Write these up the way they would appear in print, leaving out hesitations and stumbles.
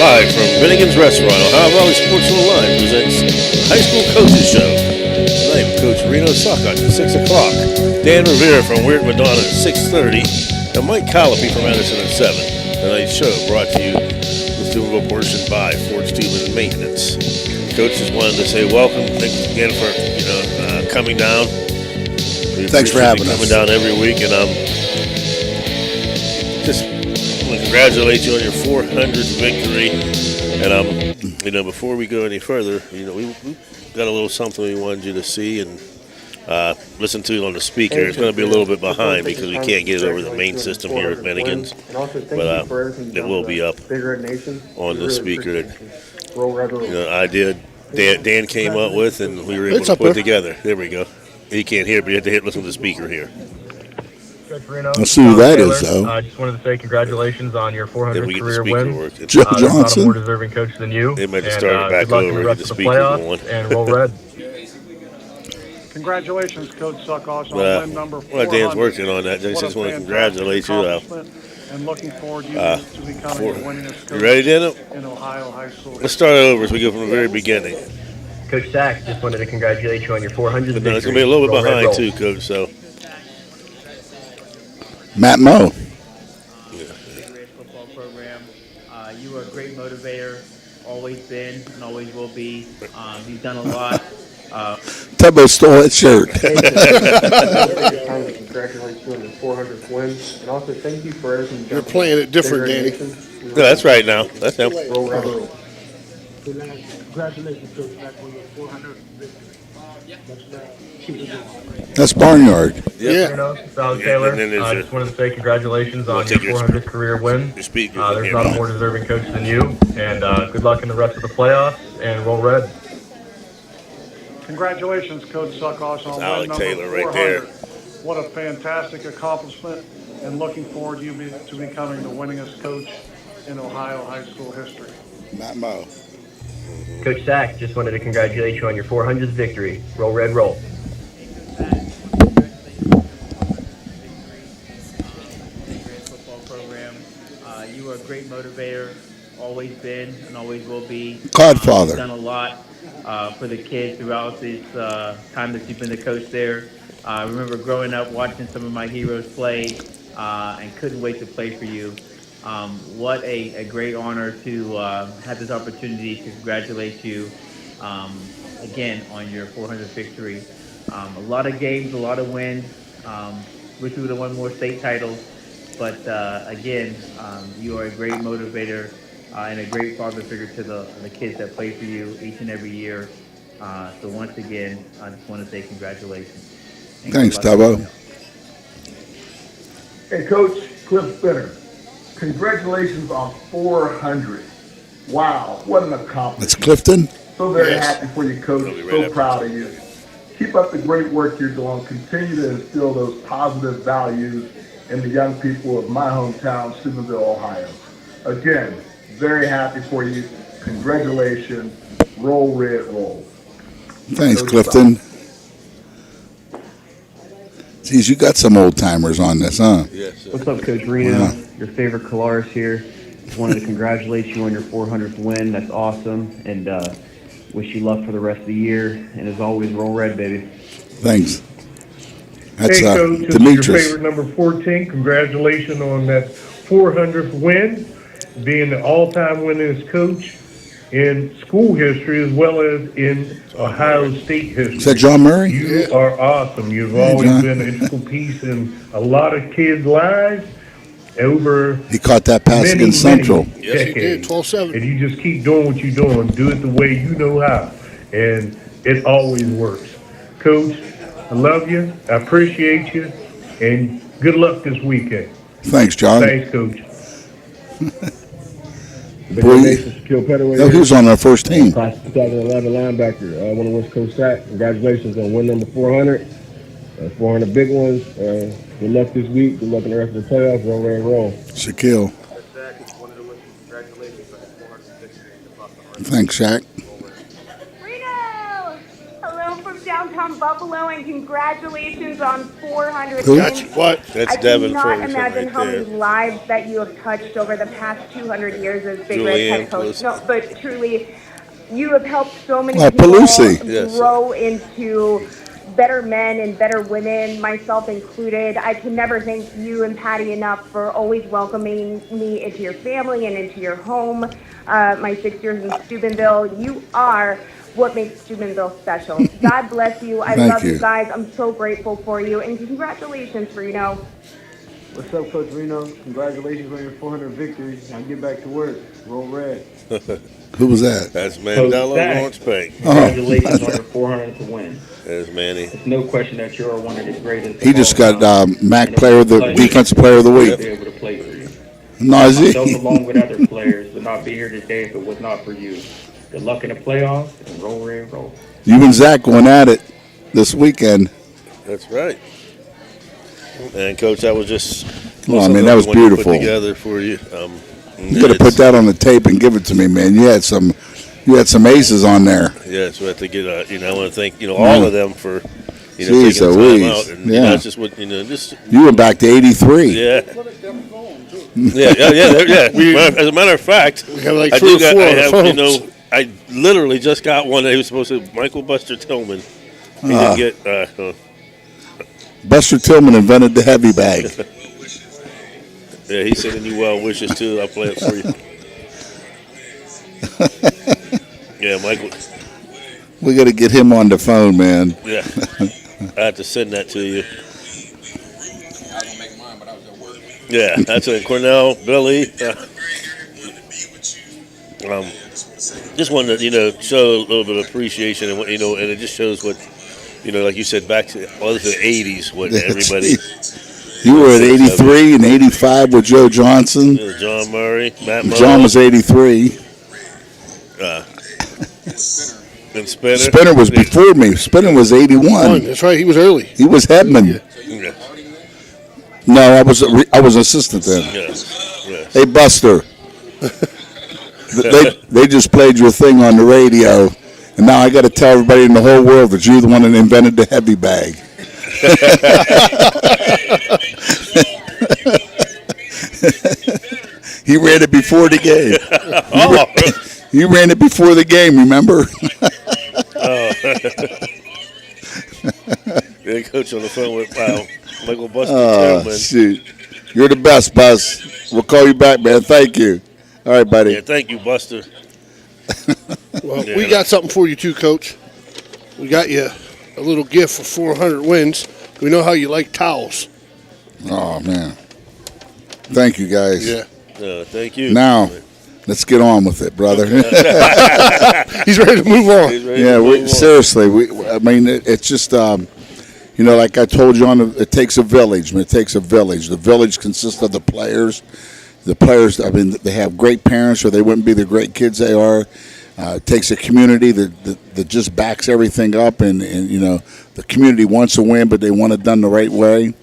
Live from Finnegan's Restaurant, Ohio Valley Sports Online presents High School Coaches Show. Tonight, Coach Reno Sockott at 6 o'clock. Dan Rivera from Weird Madonna at 6:30. And Mike Colopy from Edison at 7. Tonight's show brought to you with doable portion by Ford's Tubing and Maintenance. Coach just wanted to say welcome. Thanks again for coming down. Thanks for having us. Coming down every week, and just want to congratulate you on your 400th victory. And before we go any further, we got a little something we wanted you to see and listen to on the speaker. It's going to be a little bit behind because we can't get it over the main system here at Finnegan's, but it will be up on the speaker that I did. Dan came up with, and we were able to put together. There we go. You can't hear, but you have to listen to the speaker here. Let's see who that is, though. I just wanted to say congratulations on your 400th career win. Joe Johnson. Not a more deserving coach than you. They might just start back over. over the rest of the playoffs and roll red. Congratulations, Coach Suckhouse, on win number 400. Well, Dan's working on that. I just want to congratulate you. And looking forward to becoming the winningest coach you ready, Dan? in Ohio high school. Let's start over as we go from the very beginning. Coach Sack, just wanted to congratulate you on your 400th victory. It's going to be a little bit behind, too, Coach, so. Matt Moe. Football program. You were a great motivator, always been and always will be. You've done a lot. Tubbo stole his shirt. Congratulate you on your 400th win, and also thank you for everything. You're playing it different, Danny. No, that's right now. That's him. Roll. Congratulations, Coach, back on your 400th victory. That's Barnyard. Yeah. Sal Taylor, I just wanted to say congratulations on your 400th career win. There's not a more deserving coach than you, and good luck in the rest of the playoffs, and roll red. Congratulations, Coach Suckhouse, on win number Taylor 400. right there. What a fantastic accomplishment, and looking forward to becoming the winningest coach in Ohio high school history. Matt Moe. Coach Sack, just wanted to congratulate you on your 400th victory. Roll red, roll. Football program. You were a great motivator, always been and always will be. Godfather. You've done a lot for the kids throughout this time that you've been the coach there. I remember growing up watching some of my heroes play and couldn't wait to play for you. What a great honor to have this opportunity to congratulate you again on your 400th victory. A lot of games, a lot of wins. Wish we would have won more state titles, but again, you are a great motivator and a great father figure to the kids that play for you each and every year. So once again, I just want to say congratulations. Thanks, Tubbo. Hey, Coach Cliff Spinner. Congratulations on 400. Wow, what an accomplishment. That's Clifton. So very happy for you, Coach. So proud of you. Keep up the great work you're doing. Continue to instill those positive values in the young people of my hometown, Steubenville, Ohio. Again, very happy for you. Congratulations. Roll, red, roll. Thanks, Clifton. Geez, you got some old timers on this, huh? Yes. What's up, Coach Reno? Yeah. Your favorite Colaris here. Just wanted to congratulate you on your 400th win. That's awesome, and wish you luck for the rest of the year. And as always, roll red, baby. Thanks. That's hey, Coach, this Demetrius. is your favorite number 14. Congratulations on that 400th win, being the all-time winningest coach in school history as well as in Ohio State history. Is that John Murray? You are awesome. You've always been an integral piece in a lot of kids' lives over He caught that pass against Central. Yes, he did, 12-7. And you just keep doing what you're doing. Do it the way you know how. And it always works. Coach, I love you. I appreciate you. And good luck this weekend. Thanks, John. Thanks, Coach. Boy, he was on our first team. Class 2011 linebacker. One of West Coast Sack. Congratulations on win number 400. 400 big ones. Good luck this week. Good luck in the rest of the playoffs. Roll, roll, roll. Shaquille. Thanks, Shaq. Reno! Hello from downtown from Buffalo, and congratulations on 400 Who? wins. What? That's I Devin cannot Ferguson imagine right how there. many lives that you have touched over the past 200 years as Big Red Julianne head coach. Pelosi. No, but truly, you have helped so many people Pelosi. grow into better men and better women, myself included. I can never thank you and Patty enough for always welcoming me into your family and into your home. My 6 years in Steubenville, you are what makes Steubenville special. God bless you. I Thank love you. you guys. I'm so grateful for you, and congratulations, Reno. What's up, Coach Reno? Congratulations on your 400 victory. Now get back to work. Roll red. Who was that? That's Mandela Lawrence Bank. Congratulations on your 400th win. There's Manny. There's no question that you're one of the greatest. He just got MAC Defensive Player of the Week. Be able to play for you. No, is he? Myself, along with other players, would not be here today if it was not for you. Good luck in the playoffs and roll, red, roll. You and Zach going at it this weekend. That's right. And Coach, that was just. Well, I mean, that was beautiful. Put together for you. You got to put that on the tape and give it to me, man. You had some aces on there. Yeah, so I have to get. I want to thank all of them for. Jeez, taking the time out. And, that's just what just. You went back to '83. Yeah. Yeah. As a matter of fact, we have like three or four phones. I literally just got one that he was supposed to. Michael Buster Tillman. He didn't get. Buster Tillman invented the heavy bag. Yeah, he's sending you well wishes too. I'll play it for you. Yeah, Michael. We got to get him on the phone, man. Yeah, I have to send that to you. Yeah, that's it. Cornell, Billy. Just wanted to, show a little bit of appreciation, and and it just shows what, like you said, back to the 80s, what everybody. You were at 83 and 85 with Joe Johnson. John Murray, Matt Moe. John was 83. And Spinner. Spinner was before me. Spinner was 81. That's right. He was early. He was Hedman. Yeah. No, I was assistant then. Yes. Hey, Buster. they just played your thing on the radio, and now I got to tell everybody in the whole world that you're the one that invented the heavy bag. He ran it before the game. You ran it before the game, remember? Yeah, Coach on the phone with Michael Buster Tillman. Shoot. You're the best, Buzz. We'll call you back, man. Thank you. All right, buddy. Yeah, thank you, Buster. Well, we got something for you too, Coach. We got you a little gift for 400 wins. We know how you like towels. Oh, man. Thank you, guys. Yeah. Thank you. Now, let's get on with it, brother. He's ready to move on. Seriously. I mean, it's just, like I told you, it takes a village. I mean, it takes a village. The village consists of the players. The players, I mean, they have great parents or they wouldn't be the great kids they are. It takes a community that just backs everything up, and the community wants to win, but they want it done the right way.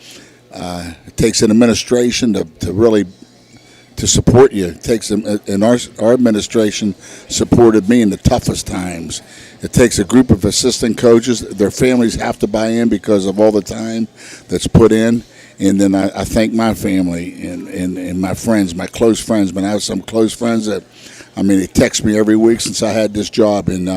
It takes an administration to really to support you. It takes and our administration supported me in the toughest times. It takes a group of assistant coaches. Their families have to buy in because of all the time that's put in. And then I thank my family and my friends, my close friends. But I have some close friends that, they text me every week since I had this job. And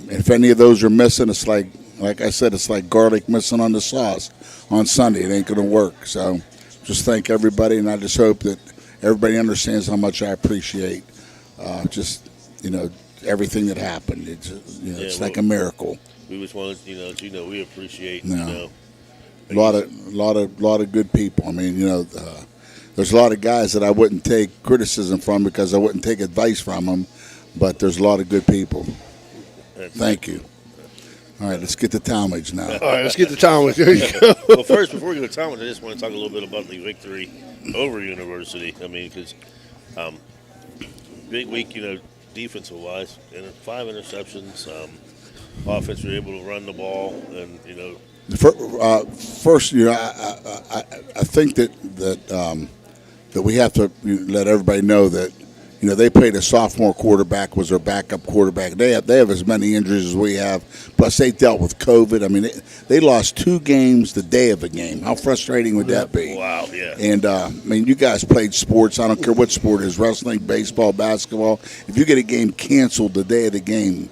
if any of those are missing, it's like I said, it's like garlic missing on the sauce on Sunday. It ain't going to work. So just thank everybody, and I just hope that everybody understands how much I appreciate everything that happened. It's like a miracle. We just wanted we appreciate a lot of good people. There's a lot of guys that I wouldn't take criticism from because I wouldn't take advice from them, but there's a lot of good people. Thank you. All right, let's get to Talmadge now. All right, let's get to Talmadge. There you go. Well, first, before we go to Talmadge, I just want to talk a little bit about the victory over University. Because big week, defensive-wise, and 5 interceptions. Offense, we were able to run the ball, and First, I think that we have to let everybody know that They played a sophomore quarterback, was their backup quarterback. They have as many injuries as we have. Plus, they dealt with COVID. I mean, they lost 2 games the day of a game. How frustrating would that be? Wow, yeah. And, you guys played sports. I don't care what sport it is, wrestling, baseball, basketball. If you get a game canceled the day of the game,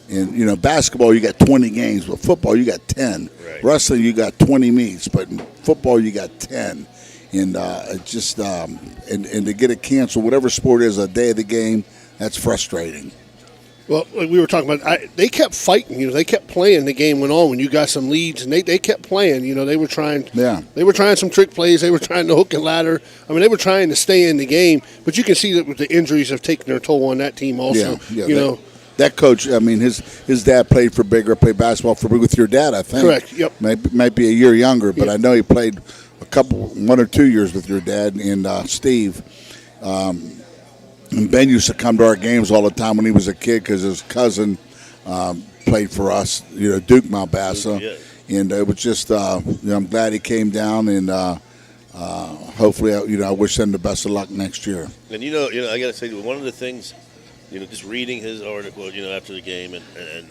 and, basketball, you got 20 games, but football, you got 10. Right. Wrestling, you got 20 meets, but in football, you got 10. And it just and to get it canceled, whatever sport it is, a day of the game, that's frustrating. Well, like we were talking about, they kept fighting. They kept playing. The game went on when you got some leads, and they kept playing. They were trying. Yeah. They were trying some trick plays. They were trying to hook and ladder. I mean, they were trying to stay in the game. But you can see that the injuries have taken their toll on that team. Also, that coach. I mean, his dad played for Bigger, played basketball for Bigger with your dad, I think. Correct. Yep. Might be a year younger, but I know he played 1 or 2 years with your dad and Steve. And Ben used to come to our games all the time when he was a kid because his cousin played for us, Duke Malbassa. Yeah. And it was just, I'm glad he came down, and hopefully, I wish him the best of luck next year. And I got to say, one of the things, just reading his article, after the game, and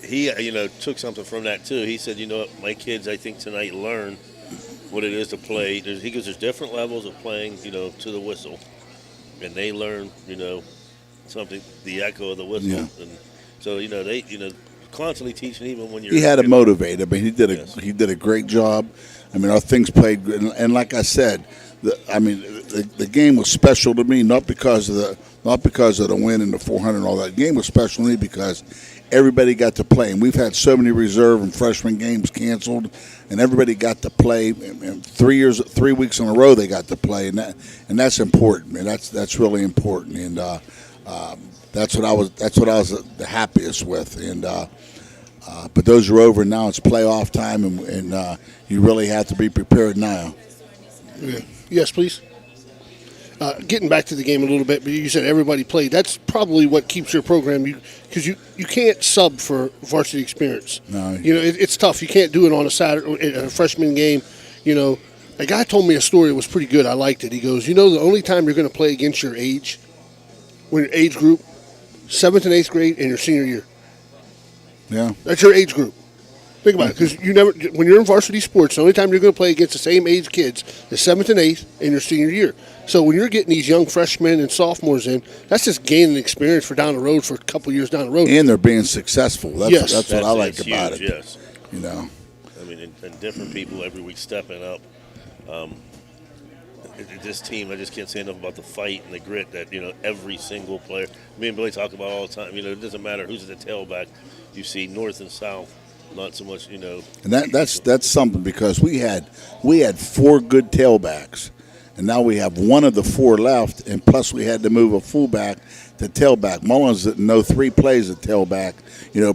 he, took something from that too. He said, my kids, I think tonight learn what it is to play. He goes, there's different levels of playing, to the whistle, and they learn, something, the echo of the whistle, and so they, constantly teaching even when you're. He had to motivate. I mean, he did a great job. I mean, our things played good, and like I said, the game was special to me not because of the win and the 400 and all that. The game was special to me because everybody got to play, and we've had so many reserve and freshman games canceled, and everybody got to play. And 3 weeks in a row they got to play, and that's important. And that's really important. And that's what I was the happiest with. And but those are over now. It's playoff time, and you really have to be prepared now. Yeah. Yes, please. Getting back to the game a little bit, but you said everybody played. That's probably what keeps your program, because you can't sub for varsity experience. No, it's tough. You can't do it on a Saturday, a freshman game. A guy told me a story that was pretty good. I liked it. He goes, the only time you're going to play against your age, when your age group, 7th and 8th grade, and your senior year. Yeah, that's your age group. Think about it, because when you're in varsity sports, the only time you're going to play against the same age kids is 7th and 8th in your senior year. So when you're getting these young freshmen and sophomores in, that's just gaining experience for down the road, for a couple years down the road. And they're being successful. That's what I like huge, about it. Yes. I mean, and different people every week stepping up. This team, I just can't say enough about the fight and the grit that, every single player, me and Billy talk about all the time. It doesn't matter who's at the tailback. You see north and south. Not so much, And that's something, because we had 4 good tailbacks, and now we have 1 of the 4 left, and plus we had to move a fullback to tailback. Mullins didn't know 3 plays at tailback,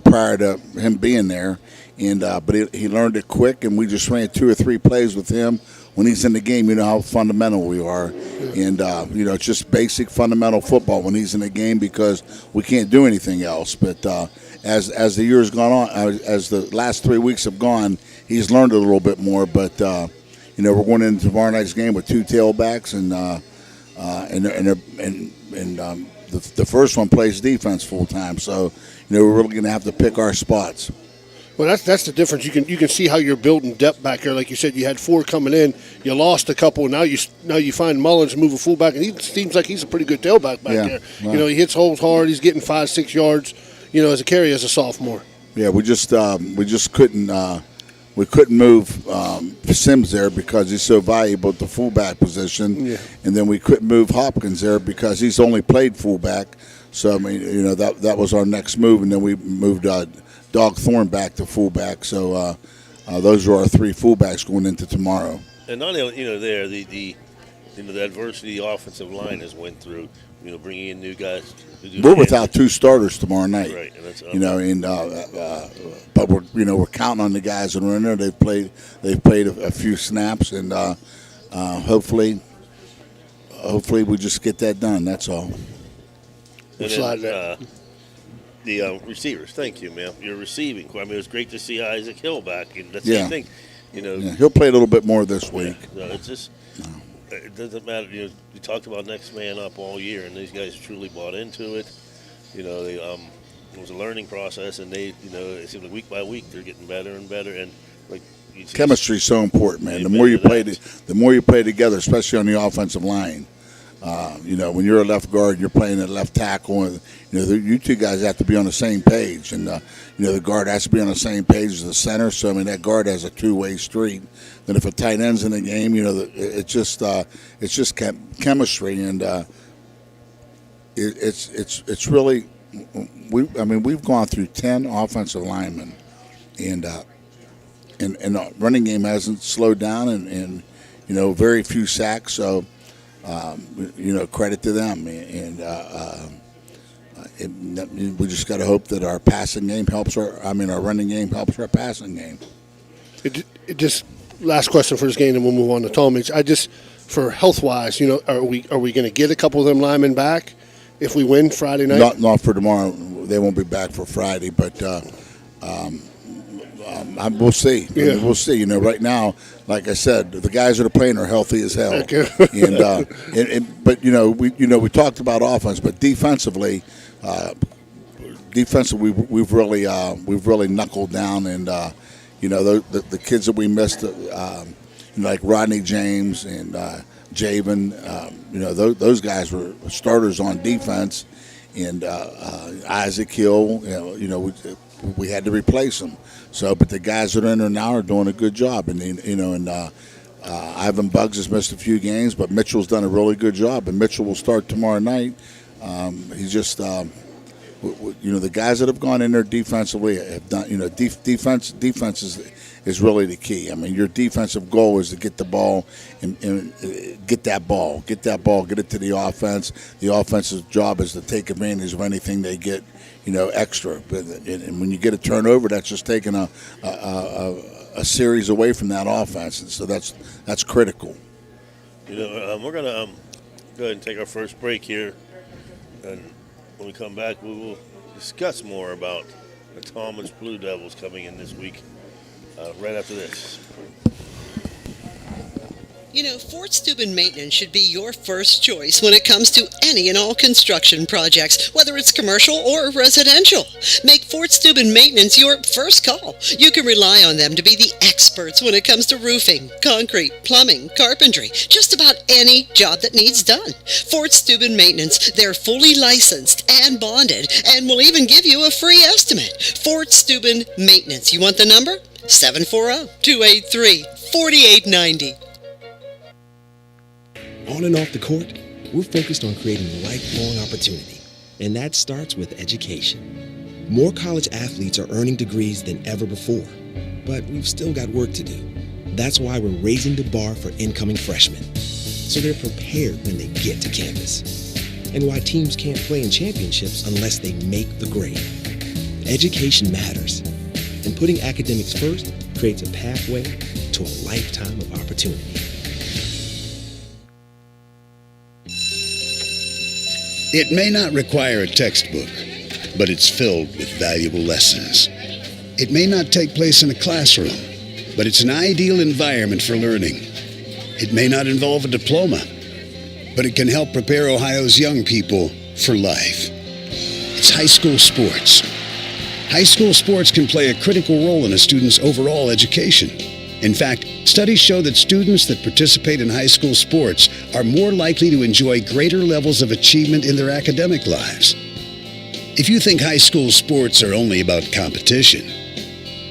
prior to him being there, and but he learned it quick, and we just ran 2 or 3 plays with him. When he's in the game, how fundamental we are, and it's just basic fundamental football when he's in the game, because we can't do anything else. But as the years gone on, as the last 3 weeks have gone, he's learned a little bit more. But we're going into tomorrow night's game with 2 tailbacks, and the first one plays defense full time. So we're really going to have to pick our spots. Well, that's the difference. You can see how you're building depth back there. Like you said, you had 4 coming in. You lost a couple. Now you find Mullins move a fullback, and he seems like he's a pretty good tailback back there. Wow. He hits holes hard. He's getting 5-6 yards. As a carry as a sophomore. Yeah, we just couldn't move Sims there because he's so valuable at the fullback position. Yeah. And then we couldn't move Hopkins there because he's only played fullback. So that was our next move, and then we moved Dog Thorne back to fullback. So those are our 3 fullbacks going into tomorrow. And not only there the adversity the offensive line has went through. Bringing in new guys. We're without 2 starters tomorrow night. Right, and that's but we're counting on the guys in Reno. They've played a few snaps, and hopefully we just get that done. That's all. And then, the receivers, thank you, man. Your receiving. I mean, it was great to see Isaac Hill back, and that's the same thing. He'll play a little bit more this week. Yeah, no, it's just. it doesn't matter. You talked about next man up all year, and these guys truly bought into it. It was a learning process, and it seems like week by week they're getting better and better. And like chemistry is so important, man. The more you play together, especially on the offensive line. When you're a left guard, you're playing at left tackle, and you two guys have to be on the same page, and the guard has to be on the same page as the center. So I mean, that guard has a two-way street. Then if a tight end's in the game, it's just chemistry, and it's really we've gone through 10 offensive linemen, and the running game hasn't slowed down, and very few sacks. So. Credit to them, and we just got to hope that our passing game helps our running game helps our passing game. It just last question for this game, and we'll move on to Talmadge. For health wise, are we going to get a couple of them linemen back if we win Friday night? Not for tomorrow. They won't be back for Friday, but we'll see. We'll see. Right now, like I said, the guys that are playing are healthy as hell. Okay. But we talked about offense, but defensively, we've really knuckled down, and the kids that we missed, like Rodney James and Javen, those guys were starters on defense, and Isaac Hill, we had to replace them. So, but the guys that are in there now are doing a good job, and Ivan Buggs has missed a few games, but Mitchell's done a really good job, and Mitchell will start tomorrow night. He's just, the guys that have gone in there defensively have done. Defense is really the key. I mean, your defensive goal is to get the ball and get that ball, get it to the offense. The offensive job is to take advantage of anything they get. Extra. And when you get a turnover, that's just taking a series away from that offense. And so that's critical. We're going to go ahead and take our first break here. And when we come back, we will discuss more about the Talmadge Blue Devils coming in this week right after this. Fort Steuben Maintenance should be your first choice when it comes to any and all construction projects, whether it's commercial or residential. Make Fort Steuben Maintenance your first call. You can rely on them to be the experts when it comes to roofing, concrete, plumbing, carpentry, just about any job that needs done. Fort Steuben Maintenance, they're fully licensed and bonded, and will even give you a free estimate. Fort Steuben Maintenance. You want the number? 740-283-4890. On and off the court, we're focused on creating lifelong opportunity, and that starts with education. More college athletes are earning degrees than ever before, but we've still got work to do. That's why we're raising the bar for incoming freshmen, so they're prepared when they get to campus, and why teams can't play in championships unless they make the grade. Education matters, and putting academics first creates a pathway to a lifetime of opportunity. It may not require a textbook, but it's filled with valuable lessons. It may not take place in a classroom, but it's an ideal environment for learning. It may not involve a diploma, but it can help prepare Ohio's young people for life. It's high school sports. High school sports can play a critical role in a student's overall education. In fact, studies show that students that participate in high school sports are more likely to enjoy greater levels of achievement in their academic lives. If you think high school sports are only about competition,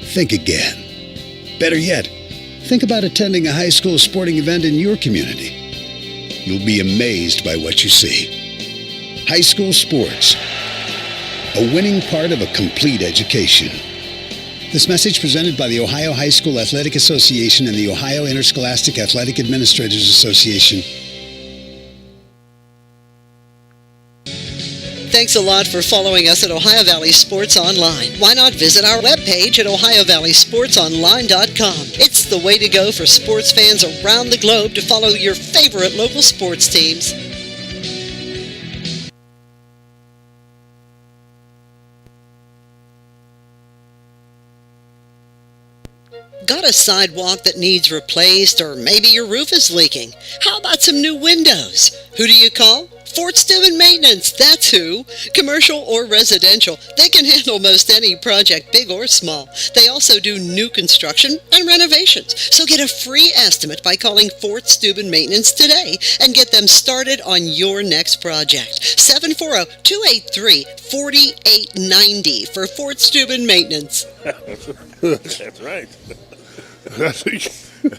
think again. Better yet, think about attending a high school sporting event in your community. You'll be amazed by what you see. High school sports, a winning part of a complete education. This message presented by the Ohio High School Athletic Association and the Ohio Interscholastic Athletic Administrators Association. Thanks a lot for following us at Ohio Valley Sports Online. Why not visit our webpage at ohiovalleysportsonline.com. It's the way to go for sports fans around the globe to follow your favorite local sports teams. Got a sidewalk that needs replaced, or maybe your roof is leaking? How about some new windows? Who do you call? Fort Steuben Maintenance, that's who. Commercial or residential, they can handle most any project, big or small. They also do new construction and renovations. So get a free estimate by calling Fort Steuben Maintenance today and get them started on your next project. 740-283-4890 for Fort Steuben Maintenance. That's right.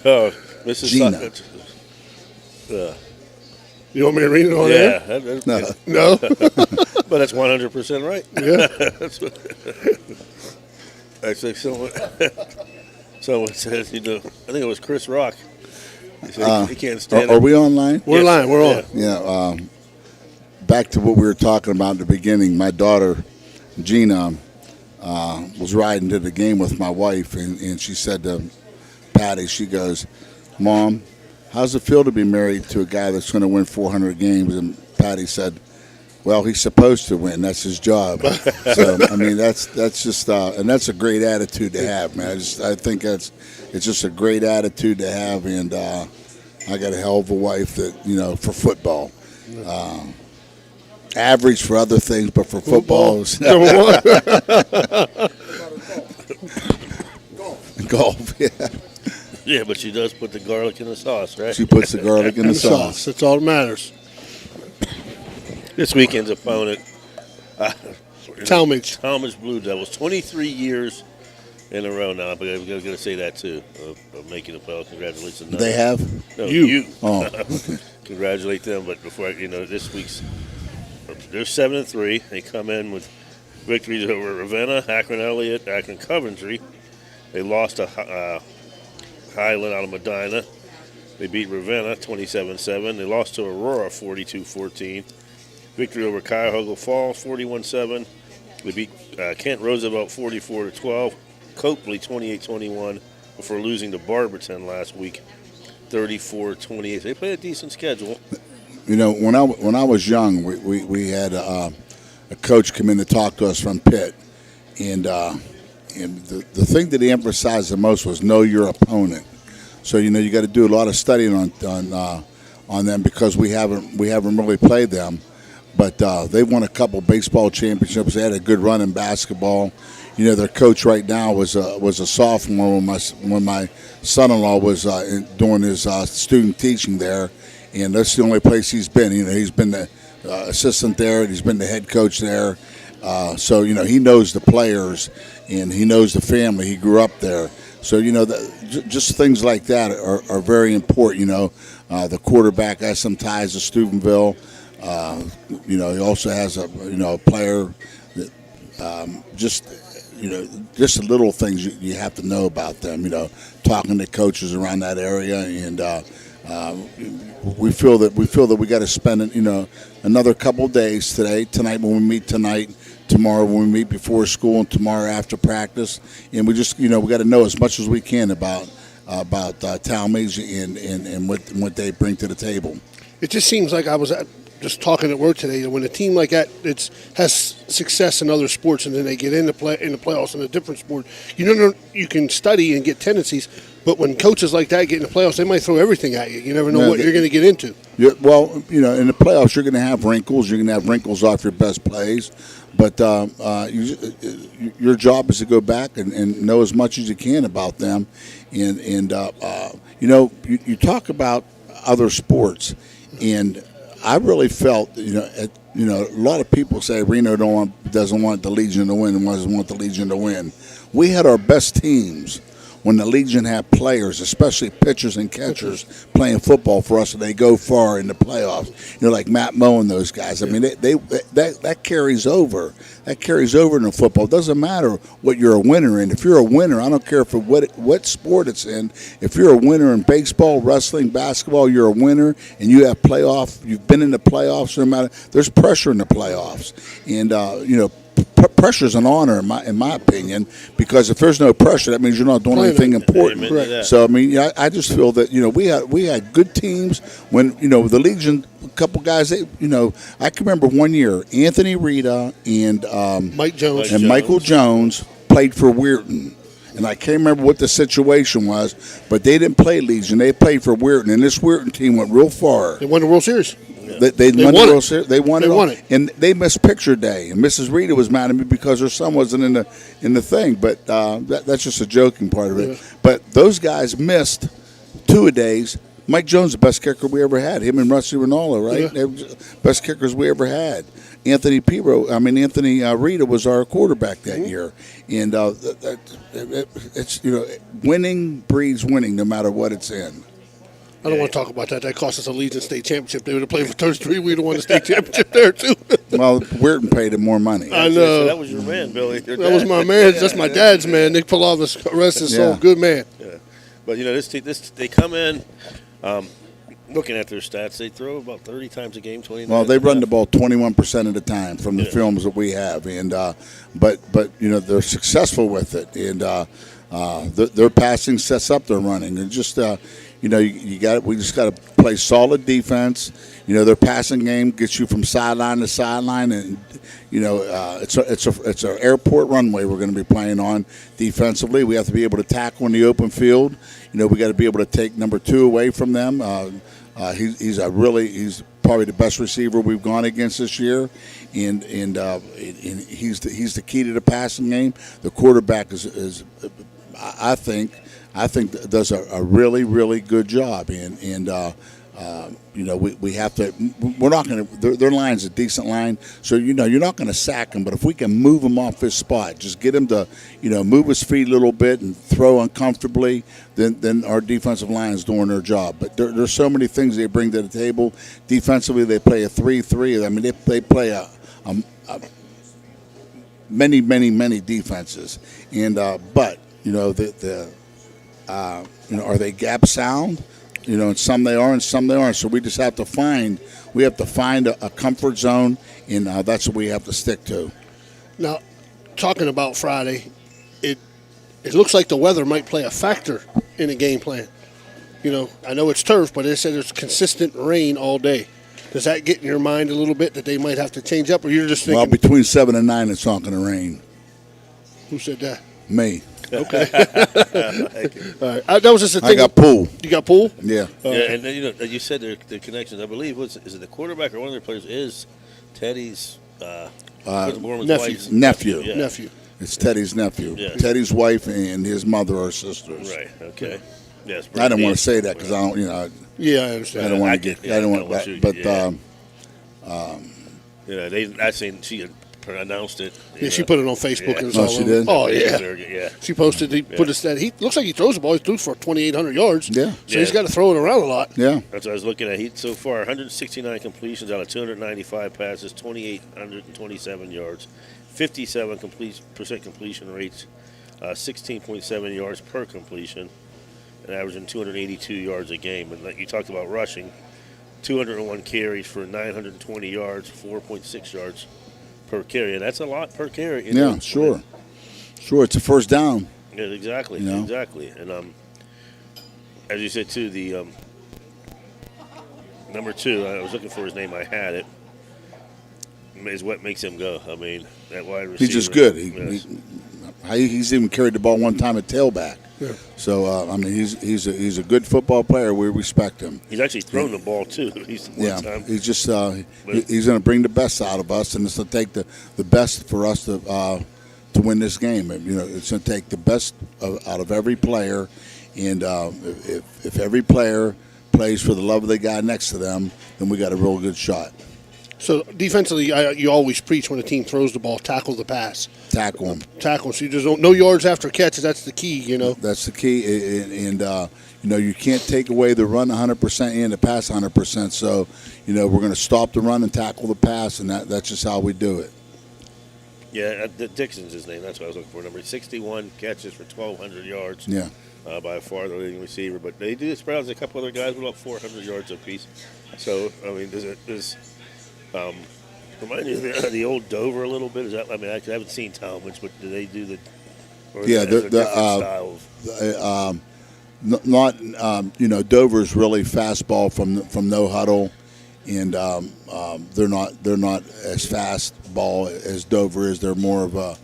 Oh, Mrs. Gina. You want me to read it on there? No. But that's 100% right. Yeah. Actually, someone says, I think it was Chris Rock. He said he can't stand it. Are we online? We're live. We're on. Yeah. Back to what we were talking about in the beginning. My daughter, Gina, was riding to the game with my wife, and she said to Patty, she goes, "Mom, how's it feel to be married to a guy that's going to win 400 games?" And Patty said, "Well, he's supposed to win. That's his job." So, I mean, that's just, and that's a great attitude to have, man. I think it's just a great attitude to have, and I got a hell of a wife that, for football. Average for other things, but for football, golf, yeah. Yeah, but she does put the garlic in the sauce, right? She puts the garlic in the sauce. That's all that matters. This weekend's opponent, Talmadge Blue Devils, 23 years in a row now. But I'm going to say that too, of making the playoffs. Congratulations. They have? No, you. Oh. Congratulate them. But before this week's, they're 7-3. They come in with victories over Ravenna, Akron Elliott, Akron Coventry. They lost to Highland out of Medina. They beat Ravenna 27-7. They lost to Aurora 42-14. Victory over Cuyahoga Falls 41-7. They beat Kent Roosevelt 44-12. Copley 28-21 before losing to Barberton last week 34-28. They played a decent schedule. When I was young, we had a coach come in to talk to us from Pitt, and the thing that he emphasized the most was know your opponent. So you got to do a lot of studying on them because we haven't really played them, but they won a couple baseball championships. They had a good run in basketball. Their coach right now was a sophomore when my son-in-law was doing his student teaching there. And that's the only place he's been. He's been the assistant there, and he's been the head coach there. So he knows the players, and he knows the family. He grew up there. So just things like that are very important. The quarterback has some ties to Steubenville. He also has a player that just the little things you have to know about them. Talking to coaches around that area, and we feel that we got to spend another couple of days tonight when we meet tonight, tomorrow when we meet before school, and tomorrow after practice, and we just we got to know as much as we can about Talmadge and what they bring to the table. It just seems like I was just talking at work today. When a team like that has success in other sports, and then they get in the playoffs in a different sport, you can study and get tendencies. But when coaches like that get in the playoffs, they might throw everything at you. You never know what you're going to get into. In the playoffs, you're going to have wrinkles. You're going to have wrinkles off your best plays. But your job is to go back and know as much as you can about them. And you talk about other sports, and I really felt, a lot of people say Reno doesn't want the Legion to win and doesn't want the Legion to win. We had our best teams when the Legion had players, especially pitchers and catchers, playing football for us, and they go far in the playoffs. Like Matt Moe and those guys. I mean, that carries over. That carries over in football. It doesn't matter what you're a winner in. If you're a winner, I don't care for what sport it's in. If you're a winner in baseball, wrestling, basketball, you're a winner, and you have you've been in the playoffs. No matter, there's pressure in the playoffs, and pressure is an honor, in my opinion, because if there's no pressure, that means you're not doing anything important. Right. So I just feel that we had good teams when the Legion, a couple guys. I can remember one year Anthony Rita and Mike Jones and Michael Jones played for Weirton, and I can't remember what the situation was, but they didn't play Legion. They played for Weirton, and this Weirton team went real far. They won the World Series. They won the World Series. They won it. And they missed picture day. And Mrs. Rita was mad at me because her son wasn't in the thing. But that's just a joking part of it. Yeah. But those guys missed 2-a-days. Mike Jones, the best kicker we ever had. Him and Rusty Rinaldo, right? Yeah. They were best kickers we ever had. Anthony Rita was our quarterback that year. And it's winning breeds winning no matter what it's in. I don't want to talk about that. That cost us a Legion State Championship. They would have played for 33. We'd have won the state championship there, too. Well, Weirton paid him more money. I know. So that was your man, Billy. That was my man. That's my dad's man. Nick Palavis, rest his soul. Good man. Yeah. But, this they come in, looking at their stats, they throw about 30 times a game, 29. Well, they run the ball 21% of the time from the films that we have. And but they're successful with it. And their passing sets up their running. And just we just got to play solid defense. Their passing game gets you from sideline to sideline, and it's an airport runway we're going to be playing on defensively. We have to be able to tackle in the open field. We got to be able to take number 2 away from them. He's probably the best receiver we've gone against this year, and he's the key to the passing game. The quarterback is I think does a really, really good job, and we have to. We're not going to. Their line's a decent line, so you're not going to sack him. But if we can move him off his spot, just get him to move his feet a little bit and throw uncomfortably, then our defensive line is doing their job. But there's so many things they bring to the table. Defensively, they play a 3-3. I mean, they play a many defenses, and but. Are they gap sound? And some they are and some they aren't. So we just have to find a comfort zone, and that's what we have to stick to. Now, talking about Friday, it looks like the weather might play a factor in the game plan. I know it's turf, but they said there's consistent rain all day. Does that get in your mind a little bit that they might have to change up, or you're just thinking? Well, between 7 and 9, it's not going to rain. Who said that? Me. Okay. All right. That was just a thing. I got pool. You got pool? Yeah. And you said their connections. I believe is it the quarterback or one of their players is Teddy's nephew. Yeah. Nephew. It's Teddy's nephew. Yeah. Teddy's wife and his mother are sisters. Right. Okay. Yes. I don't want to say that because I don't. Yeah, I understand. I don't want to get. I don't want that. But I seen she had announced it. Yeah, she put it on Facebook. Yeah. And Oh, she did? Oh, yeah. Yeah. She posted, put a stat. He looks like he throws the ball. He threw for 2,800 yards. Yeah. So he's got to throw it around a lot. Yeah. That's what I was looking at. He so far 169 completions out of 295 passes, 2,827 yards, 57% completion rates, 16.7 yards per completion, and averaging 282 yards a game. And like you talked about rushing, 201 carries for 920 yards, 4.6 yards per carry, and that's a lot per carry. Yeah, sure. It's a first down. Yeah, exactly, exactly. And as you said too, the number 2, I was looking for his name. I had it. Is what makes him go. I mean, that wide receiver. He's just good. Yes. He's even carried the ball one time at tailback. Yeah. So he's a good football player. We respect him. He's actually thrown the ball too. He's time. He's just he's going to bring the best out of us, and it's going to take the best for us to win this game. It's going to take the best out of every player, and if every player plays for the love of the guy next to them, then we got a real good shot. So defensively, you always preach when a team throws the ball, tackle the pass. Tackle them. Tackle. So you just don't, no yards after catches. That's the key, That's the key, and you can't take away the run 100% and the pass 100%. So, we're going to stop the run and tackle the pass, and that's just how we do it. Yeah, Dixon's his name. That's what I was looking for. Number 61 catches for 1,200 yards. Yeah. By far the leading receiver, but they do spread out. There's a couple other guys with about 400 yards apiece. So, I mean, does remind you of the old Dover a little bit? Is that? I mean, I haven't seen Talmadge, but do they do the? Yeah, Dover's really fastball from no huddle, and they're not as fast ball as Dover is. They're more of a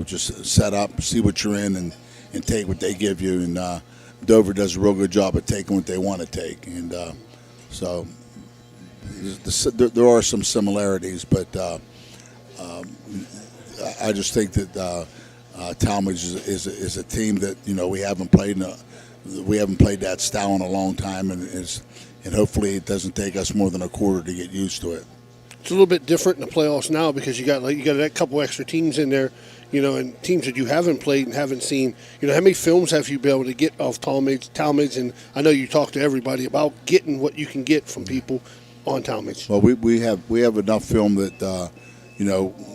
just set up, see what you're in, and take what they give you. And Dover does a real good job of taking what they want to take. And so there are some similarities, but I just think that Talmadge is a team that we haven't played that style in a long time, and hopefully it doesn't take us more than a quarter to get used to it. It's a little bit different in the playoffs now because you got a couple extra teams in there, and teams that you haven't played and haven't seen. How many films have you been able to get off Talmadge? And I know you talk to everybody about getting what you can get from people on Talmadge. Well, we have enough film that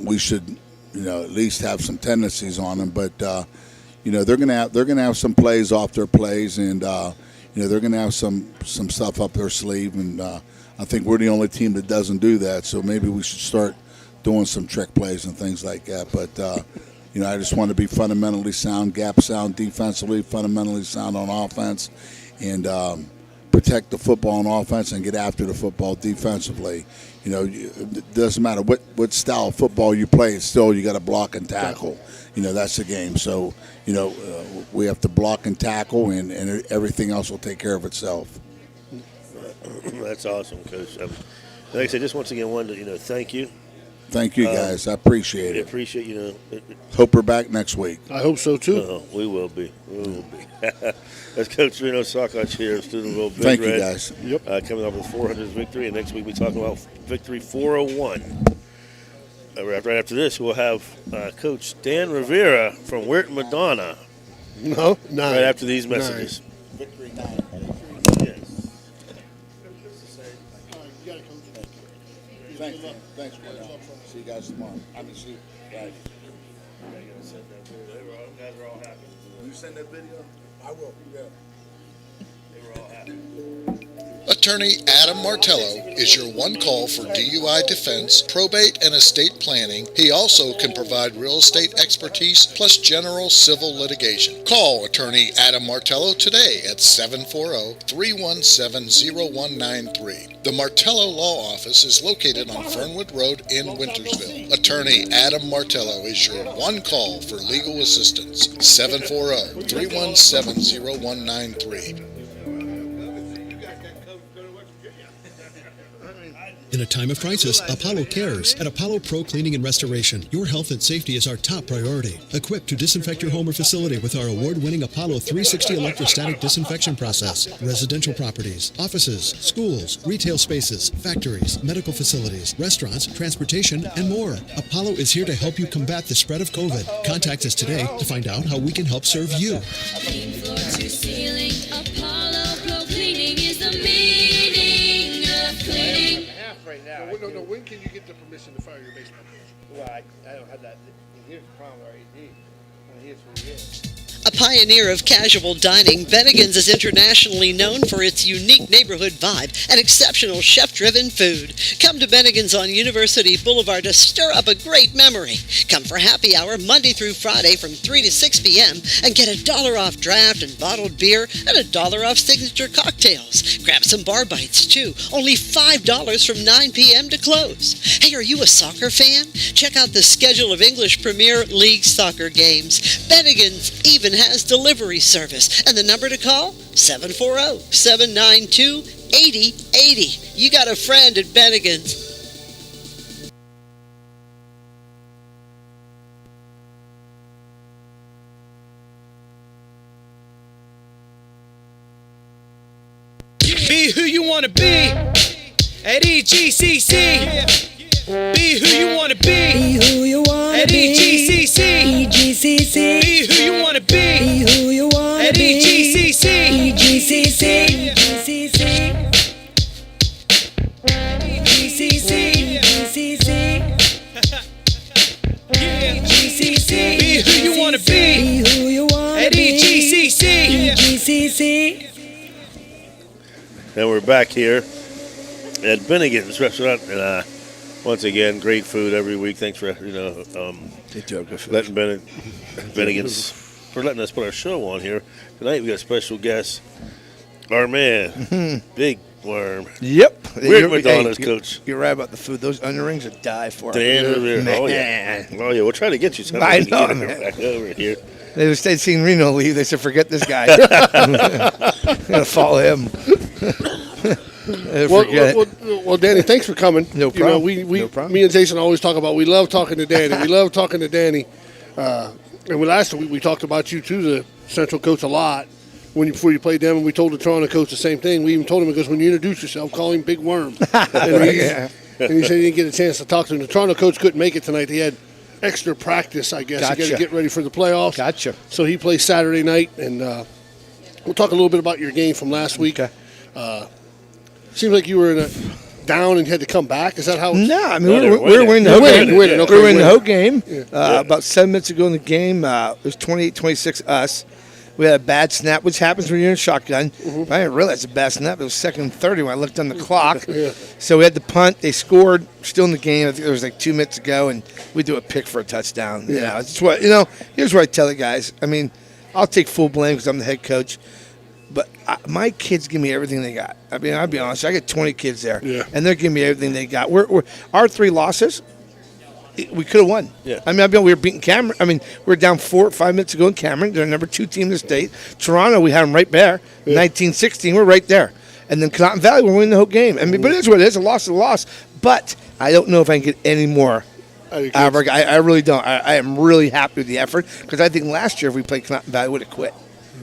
we should at least have some tendencies on them, but they're gonna have some plays off their plays, and they're gonna have some stuff up their sleeve, and I think we're the only team that doesn't do that. So maybe we should start doing some trick plays and things like that. But I just want to be fundamentally sound, gap sound defensively, fundamentally sound on offense, and protect the football on offense and get after the football defensively. It doesn't matter what style of football you play, it's still you got to block and tackle. That's the game. So, we have to block and tackle, and everything else will take care of itself. That's awesome, Coach. Like I said, just once again, wanted to thank you. Thank you, guys. I appreciate it. Appreciate Hope we're back next week. I hope so too. We will be. That's Coach Reno Sockach here at Steubenville. Big Thank Red, you, guys. Yep. Coming off with 400th victory, and next week we talk about victory 401. Right after this, we'll have Coach Dan Rivera from Madonna. No, 9. Right after these messages. 9. Victory 9. Thanks, man. See you guys tomorrow. See you. Right. Guys are all happy. Will you send that video? I will. Yeah. They were all happy. Attorney Adam Martello is your one call for DUI defense, probate, and estate planning. He also can provide real estate expertise plus general civil litigation. Call Attorney Adam Martello today at 740-317-0193. The Martello Law Office is located on Fernwood Road in Wintersville. Attorney Adam Martello is your one call for legal assistance. 740-317-0193. In a time of crisis, Apollo cares. At Apollo Pro Cleaning and Restoration, your health and safety is our top priority. Equipped to disinfect your home or facility with our award-winning Apollo 360 electrostatic disinfection process. Residential properties, offices, schools, retail spaces, factories, medical facilities, restaurants, transportation, and more. Apollo is here to help you combat the spread of COVID. Contact us today to find out how we can help serve you. Floor to ceiling, Apollo Pro Cleaning is the meaning of cleaning. Right now. No. When can you get the permission to fire your baseball coach? Well, I don't have that. Here's the problem, RAD. Only here 3 years. A pioneer of casual dining, Bennigan's is internationally known for its unique neighborhood vibe and exceptional chef-driven food. Come to Bennigan's on University Boulevard to stir up a great memory. Come for happy hour Monday through Friday from 3 to 6 p.m. and get $1 off draft and bottled beer and $1 off signature cocktails. Grab some bar bites, too. Only $5 from 9 p.m. to close. Hey, are you a soccer fan? Check out the schedule of English Premier League soccer games. Bennigan's even has delivery service, and the number to call 740-792-8080. You got a friend at Bennigan's. Be who you want to be at EGCC. Be who you want to be. Be who you want to at be. EGCC. EGCC. Be who you want to be. Be who you want to at be. EGCC. EGCC. EGCC. EGCC. EGCC. Be who you want to be. Be who you want to at be. EGCC. EGCC. And we're back here at Bennigan's restaurant, and once again, great food every week. Thanks for letting Bennigan's for letting us put our show on here tonight. We got a special guest, our man, Big worm. Yep. We're Madonna's coach. You're right about the food. Those onion rings are die for. Dan Rivera. Oh, yeah. Oh, yeah. We'll try to get you something. I know, man. Back over here. They'd seen Reno leave. They said, forget this guy. I'm going to follow him. Well, Danny, thanks for coming. No problem. No problem. Me and Jason always talk about we love talking to Danny. We love talking to Danny. And last week we talked about you too, the Central coach, a lot. Before you played them, and we told the Toronto coach the same thing. We even told him, because when you introduce yourself, call him Big Worm. And he said he didn't get a chance to talk to him. The Toronto coach couldn't make it tonight. He had extra practice, I guess. Gotcha. He got to get ready for the playoffs. Gotcha. So he plays Saturday night, and we'll talk a little bit about your game from last week. Seems like you were down and had to come back. Is that how? No, I mean, we were winning the whole game. We were winning the whole game. About 7 minutes ago in the game, it was 28-26 us. We had a bad snap, which happens when you're in shotgun. I didn't realize it was a bad snap. It was 2nd-30 when I looked on the clock. So we had the punt. They scored, still in the game. I think there was like 2 minutes ago, and we do a pick for a touchdown. It's what, here's what I tell the guys. I mean, I'll take full blame because I'm the head coach. But my kids give me everything they got. I mean, I'll be honest. I got 20 kids there, and they're giving me everything they got. Our 3 losses, we could have won. Yeah. I mean, we were beating Cameron. I mean, we were down 4 or 5 minutes ago in Cameron. They're the number 2 team in the state. Toronto, we had them right there. 19-16, we're right there. And then Cotton Valley, we're winning the whole game. I mean, but it is what it is. A loss is a loss. But I don't know if I can get any more out of our guy. I really don't. I am really happy with the effort, because I think last year if we played Cotton Valley, we would have quit.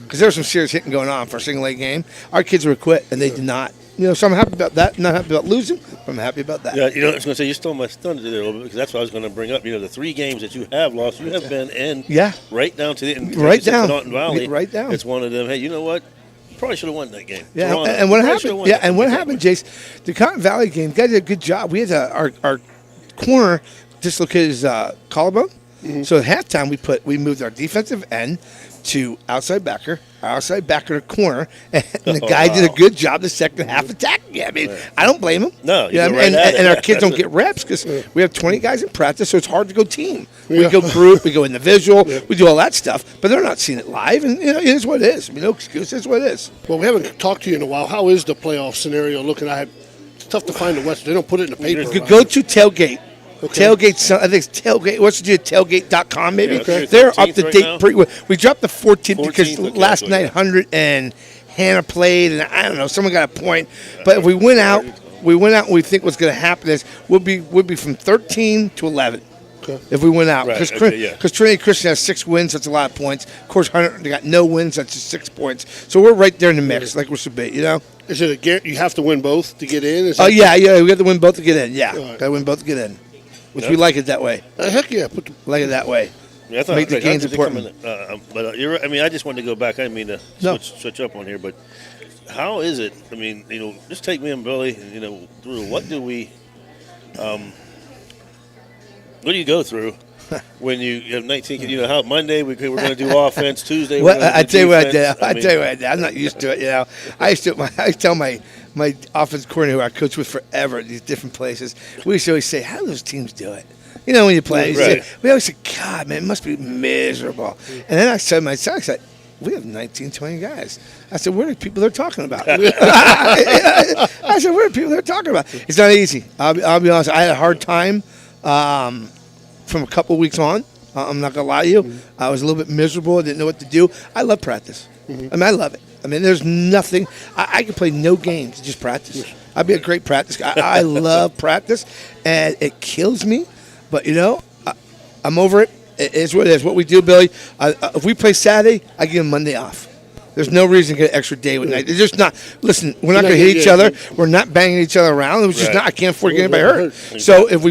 Because there was some serious hitting going on for a single A game. Our kids would have quit, and they did not. So I'm happy about that. Not happy about losing, but I'm happy about that. Yeah, I was going to say, you stole my thunder there a little bit, because that's what I was going to bring up. The 3 games that you have lost, you have been in right down to the end. Right down. Cotton Valley, right down. It's one of them, hey, you know what? Probably should have won that game. Yeah, Toronto, and what happened? Yeah, and what happened, Jace? The Cotton Valley game, guys did a good job. We had our corner dislocated his collarbone. So at halftime, we moved our defensive end to outside backer to corner, and the guy did a good job the second half attacking me. I mean, I don't blame him. No, and our kids don't get reps because we have 20 guys in practice, so it's hard to go team. We go group, we go individual, we do all that stuff, but they're not seeing it live, and it is what it is. I mean, no excuse, it's what it is. Well, we haven't talked to you in a while. How is the playoff scenario looking? It's tough to find the West. They don't put it in the paper. Go to Tailgate. Okay. Tailgate, I think it's Tailgate. What's it? Tailgate.com, maybe. Yeah, okay. They're up to date. Right we dropped the 14th because last night 100 and Hannah played, and I don't know, someone got a point. But if we went out, and we think what's going to happen is we'll be from 13 to 11. Okay. If we went out, because Trinity Christian has 6 wins, that's a lot of points. Of course, Hunter, they got no wins, that's just 6 points. So we're right there in the mix, like we're supposed to be. Is it you have to win both to get in? Oh yeah, we have to win both to get in. Yeah, got to win both to get in. Which we like it that way. Heck yeah. Like it that way. Yeah, I thought make the games important. But you're right. I mean, I just wanted to go back. I didn't mean to switch up on here, but how is it? I mean, just take me and Billy, through what do we, what do you go through when you have 19? How Monday we're going to do offense, Tuesday. I tell you what I did. I tell you what I did. I'm not used to it. I tell my offense coordinator who I coached with forever at these different places. We used to always say, "How do those teams do it?" When you play, we always say, "God, man, it must be miserable." And then I said to myself, I said, "We have 19, 20 guys." I said, "Where are the people they're talking about?" I said, "Where are the people they're talking about?" It's not easy. I'll be honest. I had a hard time from a couple of weeks on. I'm not gonna lie to you. I was a little bit miserable. I didn't know what to do. I love practice. I mean, I love it. I mean, there's nothing. I could play no games, just practice. I'd be a great practice guy. I love practice, and it kills me. But, I'm over it. It is what it is. What we do, Billy, if we play Saturday, I give them Monday off. There's no reason to get an extra day with night. It's just not. Listen, we're not going to hit each other. We're not banging each other around. It was just not. I can't afford to get anybody hurt. Exactly. So if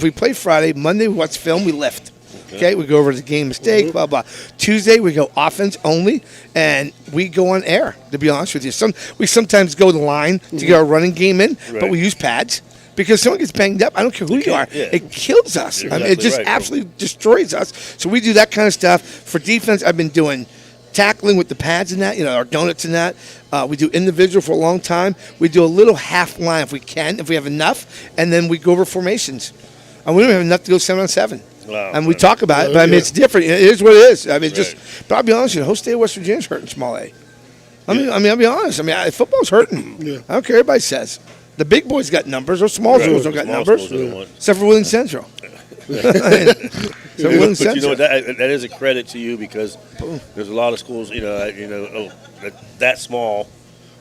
we play Friday, Monday we watch film, we lift. Okay, we go over the game mistake, blah, blah. Tuesday, we go offense only, and we go on air, to be honest with you. We sometimes go the line to get our running game in, but we use pads. Because someone gets banged up, I don't care who you are, it kills us. Exactly. I mean, it just absolutely destroys us. So we do that kind of stuff. For defense, I've been doing tackling with the pads and that, our donuts and that. We do individual for a long time. We do a little half line if we can, if we have enough, and then we go over formations. And we don't have enough to go 7-on-7. Wow, and we talk about it, but I mean, it's different. It is what it is. I mean, but I'll be honest with you, the whole state of West Virginia is hurting small A. I mean, I'll be honest. I mean, football's hurting. Yeah. I don't care what everybody says. The big boys got numbers, or small schools don't got Small numbers, schools don't want. except for Willing Central. But Willing you Central. know that is a credit to you because there's a lot of schools, that small.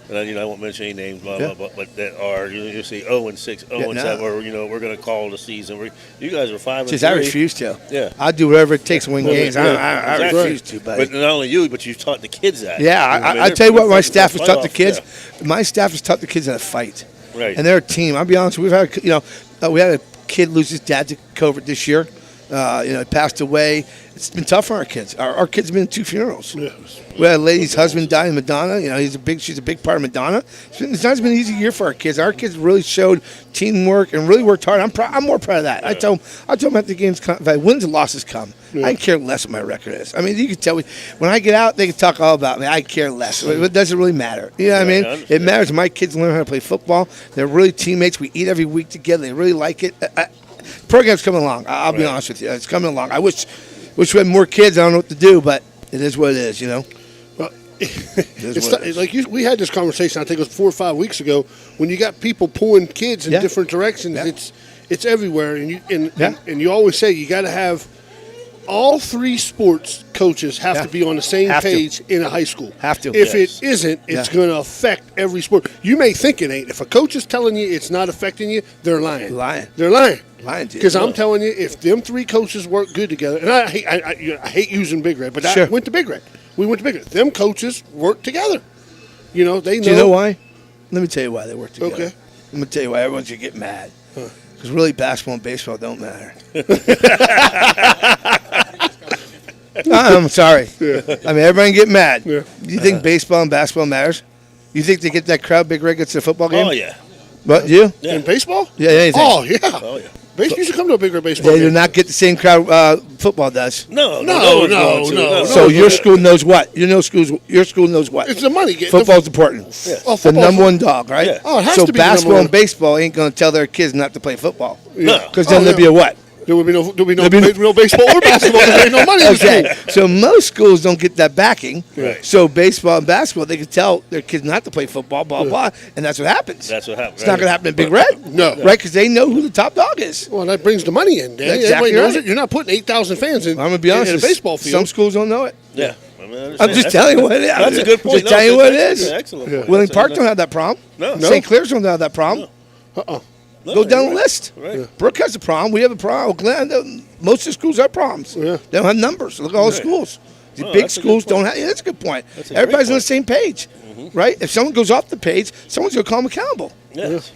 And I won't mention any names, blah, blah, blah, but that are, you see 0-6, 0-7, or, we're going to call it a season. You guys are 5-3. I refuse to. Yeah. I'll do whatever it takes to win games. I Exactly. refuse to, buddy. But not only you, but you've taught the kids that. Yeah, I tell you what, my staff has taught the kids. My staff has taught the kids how to fight. Right. And they're a team. I'll be honest, we had a kid lose his dad to COVID this year. He passed away. It's been tough for our kids. Our kids have been in 2 funerals. Yeah. We had a lady's husband die in Madonna. She's a big part of Madonna. It's not been an easy year for our kids. Our kids really showed teamwork and really worked hard. I'm more proud of that. Yeah. I told them after the games come, if wins and losses come, I care less what my record is. I mean, you can tell me when I get out, they can talk all about me. I care less. It doesn't really matter. You know what I mean? It matters. My kids learn how to play football. They're really teammates. We eat every week together. They really like it. Program's coming along. I'll be honest with you. It's coming along. I wish we had more kids. I don't know what to do, but it is what it is, Well, we had this conversation, I think it was 4 or 5 weeks ago, when you got people pulling kids in different directions. Yeah. It's everywhere, and you always say you got to have all 3 sports coaches have to be on the same page in a high school. Have to. If it isn't, it's going to affect every sport. You may think it ain't. If a coach is telling you it's not affecting you, they're lying. They're lying. Lying to you. Because I'm telling you, if them 3 coaches work good together, and I hate using Big Red, but I went to Big Red. We went to Big Red. Them coaches work together. They know. Do you know why? Let me tell you why they work together. Okay. Let me tell you why everyone should get mad. Because really, basketball and baseball don't matter. I'm sorry. Yeah. I mean, everybody get mad. Yeah. Do you think baseball and basketball matters? You think they get that crowd Big Red gets to a football game? Oh, yeah. What, you? Yeah. In baseball? Yeah, anything. Oh, yeah. Oh, yeah. You should come to a Big Red baseball They game. do not get the same crowd football does. No. So your school knows what? Your school knows what? It's the money. Football's important. Yeah. Oh, the number one dog, right? Yeah. Oh, it has so to be basketball and baseball ain't going to tell their kids not to play football. No. Because then there'd be a what? There would be no baseball or basketball. There ain't no money in the school. So most schools don't get that backing. Right. So baseball and basketball, they can tell their kids not to play football, blah, and that's what happens. That's what happens. It's not going to happen in Big Red. No. Right? Because they know who the top dog is. Well, that brings the money in, Dan. Exactly Everybody knows right. it. You're not putting 8,000 fans in, I'm going to be honest. in a baseball field. Some schools don't know it. Yeah. I'm just telling you what it is. That's a good point. I'm just telling you what it is. Yeah, excellent. Yeah. Willing Park don't have that problem. No. St. Clair's don't have that problem. No. Go down the list. Right. Brooke has a problem. We have a problem. Glenn, most of the schools have problems. Yeah. They don't have numbers. Look at all the schools. The big schools don't have. Yeah, that's a good point. Everybody's on the same page, right? If someone goes off the page, someone's going to call them accountable. Yes.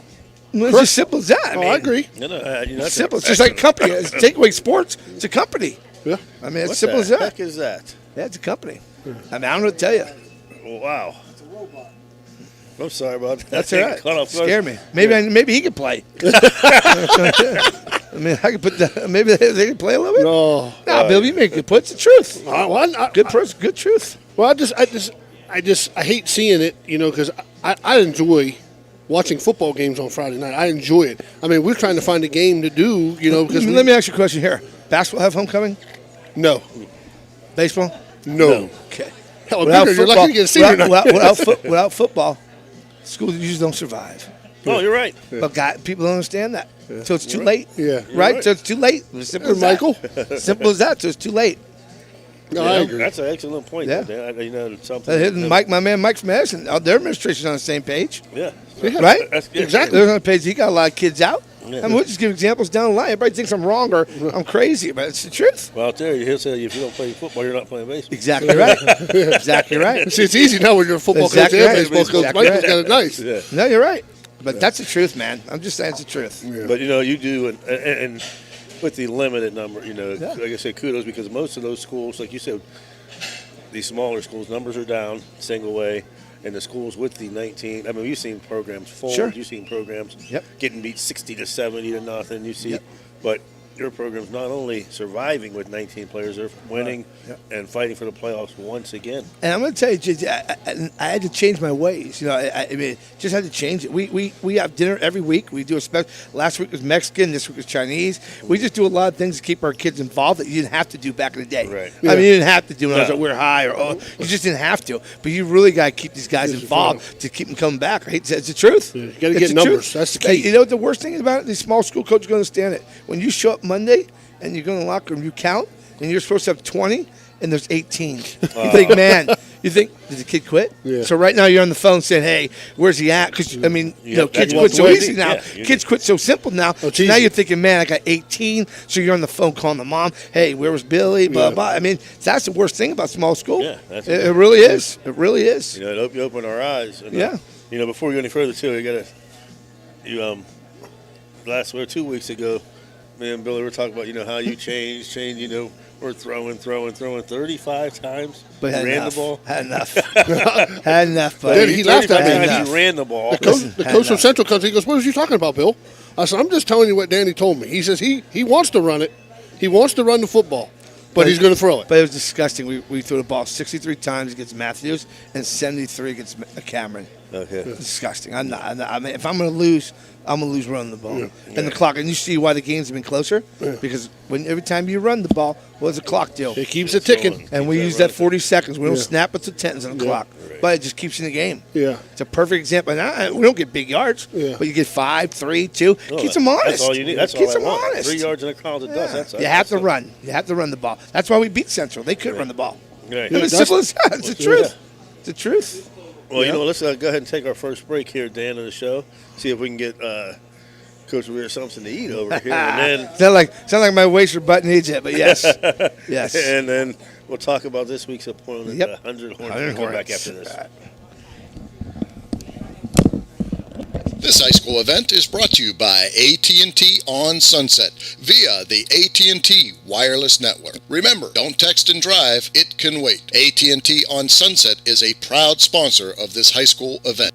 It's as simple as that. I agree. It's simple. It's just like a company. It's take away sports. It's a company. Yeah. I mean, it's simple as that. What the heck is that? Yeah, it's a company. I mean, I don't know what to tell you. Wow. It's a robot. I'm sorry about that. That's all right. Scare me. Maybe he could play. I mean, I could put that. Maybe they can play a little bit. No, Bill, you make good points. It's the truth. Good truth. Well, I hate seeing it, because I enjoy watching football games on Friday night. I enjoy it. I mean, we're trying to find a game to do, because let me ask you a question here. Basketball have homecoming? No. Baseball? No. Okay. Hell, you're lucky to get a senior night. Without football, schools usually don't survive. Oh, you're right. But people don't understand that. So it's too late. Yeah. Right? So it's too late. Simple as Michael. Simple as that. So it's too late. No, I agree. That's an excellent point. Yeah. Something. My man Mike from Edison, their administration's on the same page. Yeah. Right? Exactly. They're on the page. He got a lot of kids out. Yeah. I mean, we'll just give examples down the line. Everybody thinks I'm wrong or I'm crazy, but it's the truth. Well, I'll tell you, he'll say if you don't play football, you're not playing baseball. Exactly right. Exactly right. See, it's easy now when you're a football coach and baseball coach. Michael's got it nice. Yeah. No, you're right. But that's the truth, man. I'm just saying it's the truth. Yeah. But, you do, and with the limited number, like I said, kudos, because most of those schools, like you said, these smaller schools, numbers are down, single way. And the schools with the 19, I mean, you've seen programs fold. Sure. You've seen programs Yep. getting beat 60 to 70 to nothing. You see, but your program's not only surviving with 19 players, they're winning and fighting for the playoffs once again. And I'm going to tell you, JJ, I had to change my ways. I mean, just had to change it. We have dinner every week. We do a special. Last week was Mexican. This week was Chinese. We just do a lot of things to keep our kids involved that you didn't have to do back in the day. Right. I mean, you didn't have to do when I was at We're High you just didn't have to. But you really got to keep these guys involved to keep them coming back. I hate to say it's the truth. You got to get numbers. That's the key. You know what the worst thing about it? These small school coaches going to understand it. When you show up Monday and you go in the locker room, you count, and you're supposed to have 20, and there's 18. You think, man, did the kid quit? Yeah. So right now you're on the phone saying, hey, where's he at? Because, I mean, kids quit so easy now. Kids quit so simple now. So now you're thinking, man, I got 18. So you're on the phone calling the mom, hey, where was Billy? Blah, blah. I mean, that's the worst thing about small school. Yeah, it really is. It really is. It you open our eyes. And, yeah. Before we go any further, too, last 2 weeks ago, me and Billy were talking about, how you change, we're throwing 35 times. But ran the ball. Had enough. Had enough. But he laughed at me. He ran the ball. The coach from Central comes. He goes, "What was you talking about, Bill?" I said, "I'm just telling you what Danny told me." He says he wants to run it. He wants to run the football, but he's going to throw it. But it was disgusting. We threw the ball 63 times against Matthews and 73 against Cameron. Okay. It's disgusting. I mean, if I'm going to lose, I'm going to lose running the ball. And the clock. And you see why the games have been closer? Because every time you run the ball, what does the clock do? It keeps it ticking. And we use that 40 seconds. We don't snap it to 10s on the clock. Right. But it just keeps you in the game. Yeah. It's a perfect example. And we don't get big yards, but you get 5, 3, 2. Keeps them honest. That's all you need. That's keeps all I them want. honest. 3 yards in a crowd of dust. You have to run. You have to run the ball. That's why we beat Central. They couldn't run the ball. Right. It's simple as that. It's the truth. It's the truth. Well, let's go ahead and take our first break here at the end of the show. See if we can get Coach Weir something to eat over here. And then sound like my waist or butt needs it, but yes. Yes. And then we'll talk about this week's opponent, the 100 Hornets. We'll come back after this. This high school event is brought to you by AT&T on Sunset via the AT&T wireless network. Remember, don't text and drive, it can wait. AT&T on Sunset is a proud sponsor of this high school event.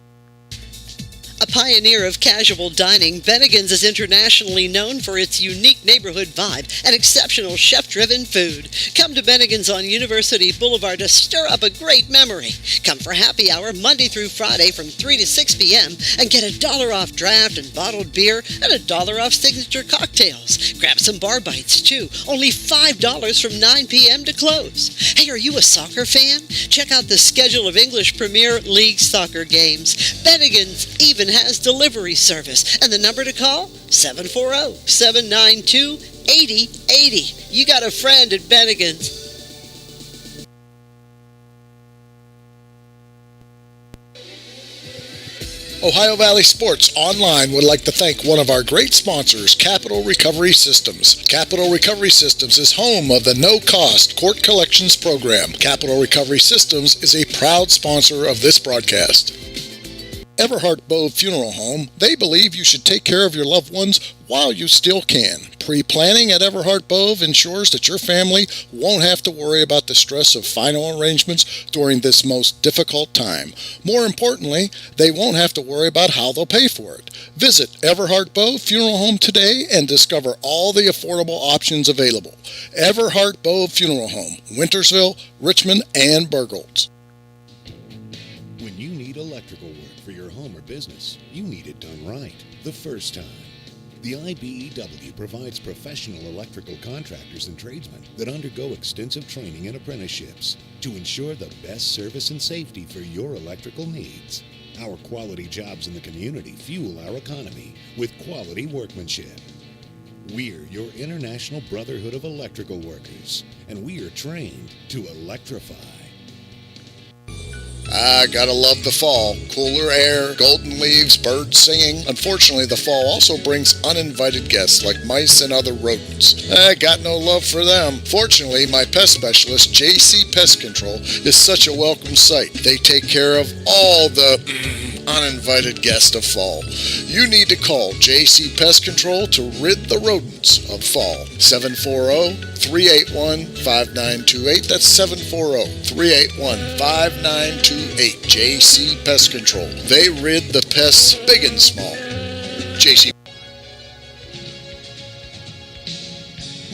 A pioneer of casual dining, Bennigan's is internationally known for its unique neighborhood vibe and exceptional chef-driven food. Come to Bennigan's on University Boulevard to stir up a great memory. Come for happy hour Monday through Friday from 3 to 6 p.m. and get $1 off draft and bottled beer and $1 off signature cocktails. Grab some bar bites, too. Only $5 from 9 p.m. to close. Hey, are you a soccer fan? Check out the schedule of English Premier League soccer games. Bennigan's even has delivery service, and the number to call 740-792-8080. You got a friend at Bennigan's. Ohio Valley Sports Online would like to thank one of our great sponsors, Capital Recovery Systems. Capital Recovery Systems is home of the no-cost court collections program. Capital Recovery Systems is a proud sponsor of this broadcast. Everhart Bove Funeral Home, they believe you should take care of your loved ones while you still can. Pre-planning at Everhart Bove ensures that your family won't have to worry about the stress of final arrangements during this most difficult time. More importantly, they won't have to worry about how they'll pay for it. Visit Everhart Bove Funeral Home today and discover all the affordable options available. Everhart Bove Funeral Home, Wintersville, Richmond, and Burgolds. When you need electrical work for your home or business, you need it done right the first time. The IBEW provides professional electrical contractors and tradesmen that undergo extensive training and apprenticeships to ensure the best service and safety for your electrical needs. Our quality jobs in the community fuel our economy with quality workmanship. We're your International Brotherhood of Electrical Workers, and we are trained to electrify. Gotta love the fall. Cooler air, golden leaves, birds singing. Unfortunately, the fall also brings uninvited guests like mice and other rodents. I got no love for them. Fortunately, my pest specialist, JC Pest Control, is such a welcome sight. They take care of all the uninvited guests of fall. You need to call JC Pest Control to rid the rodents of fall. 740-381-5928. That's 740-381-5928. JC Pest Control. They rid the pests big and small. JC.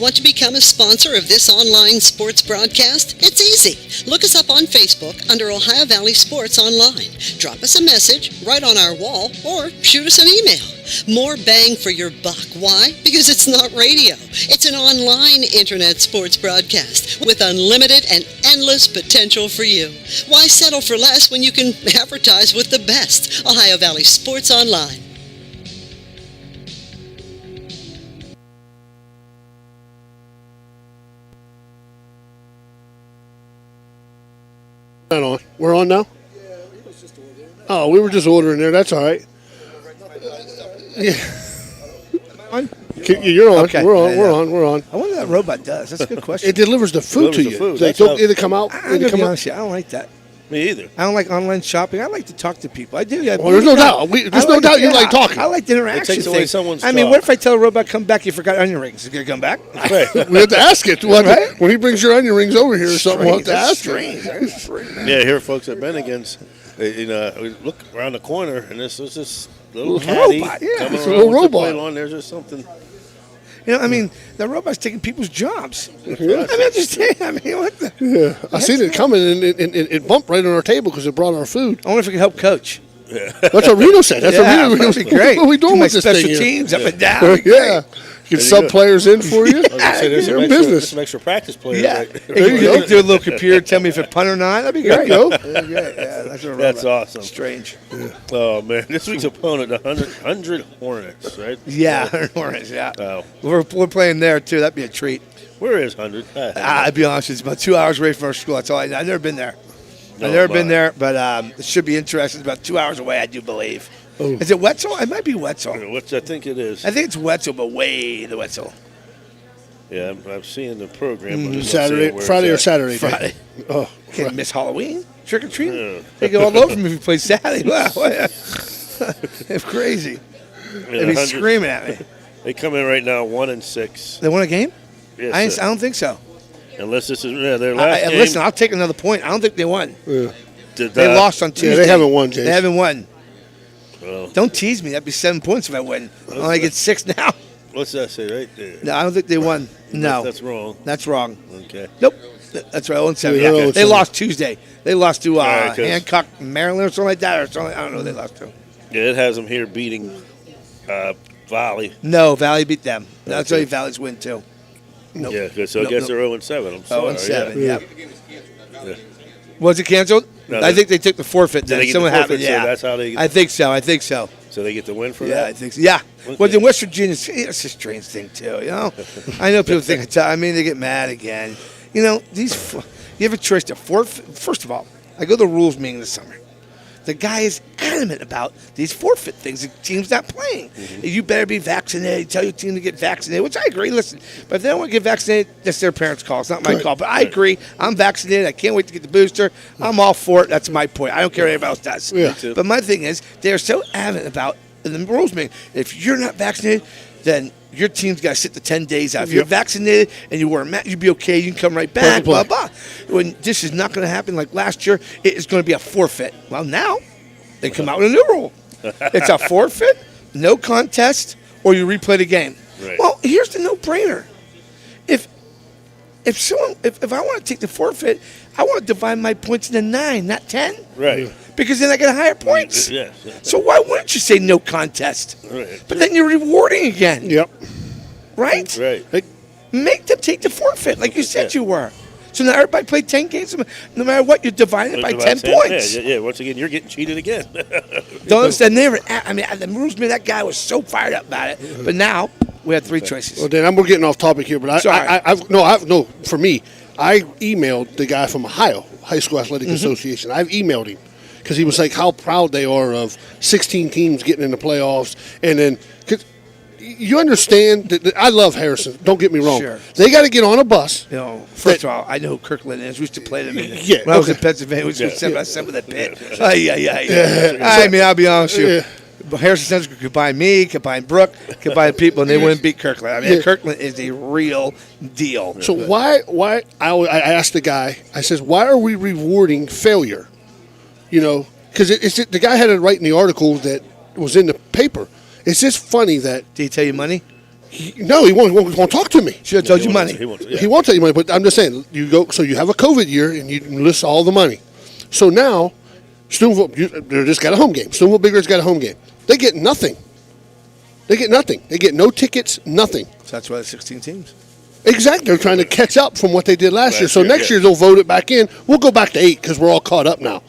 Want to become a sponsor of this online sports broadcast? It's easy. Look us up on Facebook under Ohio Valley Sports Online. Drop us a message right on our wall or shoot us an email. More bang for your buck. Why? Because it's not radio. It's an online internet sports broadcast with unlimited and endless potential for you. Why settle for less when you can advertise with the best? Ohio Valley Sports Online. On. We're on now? Oh, we were just ordering there. That's all right. Yeah. You're on. Okay. We're on. I wonder what that robot does. That's a good question. It delivers the food to you. They don't either come out. I'm going to be honest with you. I don't like that. Me either. I don't like online shopping. I like to talk to people. I do. Well, there's no doubt. There's no doubt you like talking. I like the interaction. It takes away someone's I mean, thought. what if I tell a robot, come back, you forgot onion rings? Is it going to come back? Right. We have to ask it. Right? When he brings your onion rings over here or something, we'll have to ask strange. him. That's strange. Yeah, here, folks at Bennigan's, we look around the corner, and there's this little Little caddy robot, yeah, coming it's a around little with the robot. plate on. There's just something. You know, I mean, the robot's taking people's jobs. Yeah. I mean, I'm just saying, I mean, what the? Yeah, I seen it coming, and it bumped right on our table because it brought our food. I wonder if it can help coach. Yeah. That's what Reno said. That's Yeah, what Reno that'd be great. What are we doing Do my with this special thing here? teams up and down. Yeah. Get sub players in for you. I was gonna say, there's Your some business. some extra practice players. Yeah. Right There you go. Do a little computer, tell me if it punt or not. That'd be great. There you go. That'd be great. Yeah, that's what a That's robot. awesome. Strange. Oh man, this week's opponent, the 100 Hornets, right? Yeah, Orange, yeah. Oh. We're playing there, too. That'd be a treat. Where is 100? I'd be honest, it's about 2 hours away from our school. That's all I know. I've never been there. I've never been there, but it should be interesting. It's about 2 hours away, I do believe. Oh. Is it Wetzel? It might be Wetzel. Which I think it is. I think it's Wetzel, but way the Wetzel. Yeah, I'm seeing the program. but I'm not Saturday, seeing where Friday or it's Saturday? Friday. Oh, Can't miss Halloween. Trick or treat. Yeah. They go all over me if we play Saturday. Wow. It's crazy. at. They'd be 100 screaming at me. They come in right now 1-6. They won a game? Yes, I don't think so. unless this is their last game. Listen, I'll take another point. I don't think they won. yeah. They lost on Tuesday. Yeah, they haven't won, James. They haven't won. Well, Don't tease me. That'd be 7 points if I win. I only get 6 now. what's that say right there? No, I don't think they won. No. That's wrong. That's wrong. Okay. Nope. That's right. 0-7. Yeah, Yeah. 0-7. They lost Tuesday. They lost to right, 'cause- Hancock, Maryland, or something like that. Or something. I don't know who they lost to. Yeah, it has them here beating Valley. No, Valley beat them. That's Okay. why Valley's win, too. Nope. Yeah, good. So I Nope, guess nope. they're 0-7. I'm sorry. 0-7, Yeah. yeah. Was it canceled? No, I think they took the forfeit. Did Then they get someone the happened. forfeit, so Yeah, that's how they get I think so. So they get the win for Yeah, that? I think so. Yeah. Okay. Well, in West Virginia, it's a strange thing too. You know, I know people think. I mean, they get mad again. You know, you have a choice to forfeit. First of all, I go to the rules meeting this summer. The guy is adamant about these forfeit things. The team's not playing. Mm-hmm. You better be vaccinated. Tell your team to get vaccinated, which I agree. Listen, but if they don't want to get vaccinated, that's their parents' call. It's not my call. But I agree. I'm vaccinated. I can't wait to get the booster. I'm all for it. That's my point. I don't care what anybody else does. Yeah. Me too. But my thing is, they're so adamant about in the rules meeting. If you're not vaccinated, then your team's got to sit the 10 days out. If you're vaccinated and you wear a mask, you'd be okay. You can come right back, blah, blah. When this is not going to happen like last year, it is going to be a forfeit. Well, now they come out with a new rule. It's a forfeit, no contest, or you replay the game. Right. Well, here's the no-brainer. If I want to take the forfeit, I want to divide my points into 9, not 10. Right. Because then I get higher points. Yes. So why wouldn't you say no contest? Right. But then you're rewarding again. Yep. Right? Right. Make them take the forfeit like you said you were. So now everybody played 10 games. No matter what, you're dividing it by 10 points. Yeah, once again, you're getting cheated again. Don't understand. I mean, the rules made that guy was so fired up about it. But now we have 3 choices. Well, Dan, we're getting off topic here, but Sorry. for me, I emailed the guy from Ohio High School Athletic Association. I've emailed him because he was like how proud they are of 16 teams getting in the playoffs. And then, cause you understand that I love Harrison. Don't get me wrong. Sure. They got to get on a bus. You know, first of all, I know who Kirkland is. We used to play them when I was in Pennsylvania. We used to send with that pit. I mean, I'll be honest with you. Harrison Central could buy me, could buy Brooke, could buy people, and they wouldn't beat Kirkland. I mean, Kirkland is a real deal. So why? I asked the guy. I says, why are we rewarding failure? You know, because the guy had it right in the article that was in the paper. It's just funny that. Did he tell you money? He won't talk to me. Should have told you money. He won't tell you money, but I'm just saying, you go. So you have a COVID year, and you list all the money. So now, Steubenville, they just got a home game. Steubenville Big Red's got a home game. They get nothing. They get nothing. They get no tickets, nothing. So that's why there's 16 teams. Exactly. They're trying to catch up from what they did last year. So next year they'll vote it back in. We'll go back to 8 because we're all caught up now.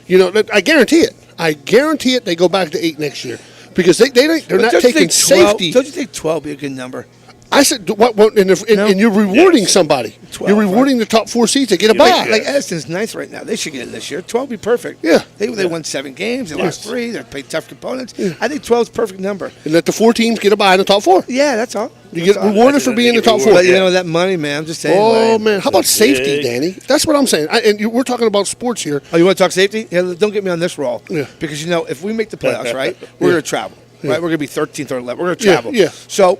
I guarantee it. I guarantee it. They go back to 8 next year because they're not taking safety. Don't you think 12 be a good number? I said, and you're rewarding somebody. 12, you're rewarding the top 4 seeds to get a bye. Like Edison's 9th right now. They should get in this year. 12 be perfect. Yeah. They won 7 games. They lost 3. They played tough components. Yeah. I think 12 is a perfect number. And let the 4 teams get a bye in the top 4. Yeah, that's all. You get rewarded for being in the top 4. But that money, man, I'm just saying. Oh, man. How about safety, Danny? That's what I'm saying. We're talking about sports here. Oh, you want to talk safety? Yeah, don't get me on this roll. Yeah. Because, if we make the playoffs, right, we're going to travel. Yeah. Right? We're going to be 13th or 11th. We're going to travel. Yeah. So,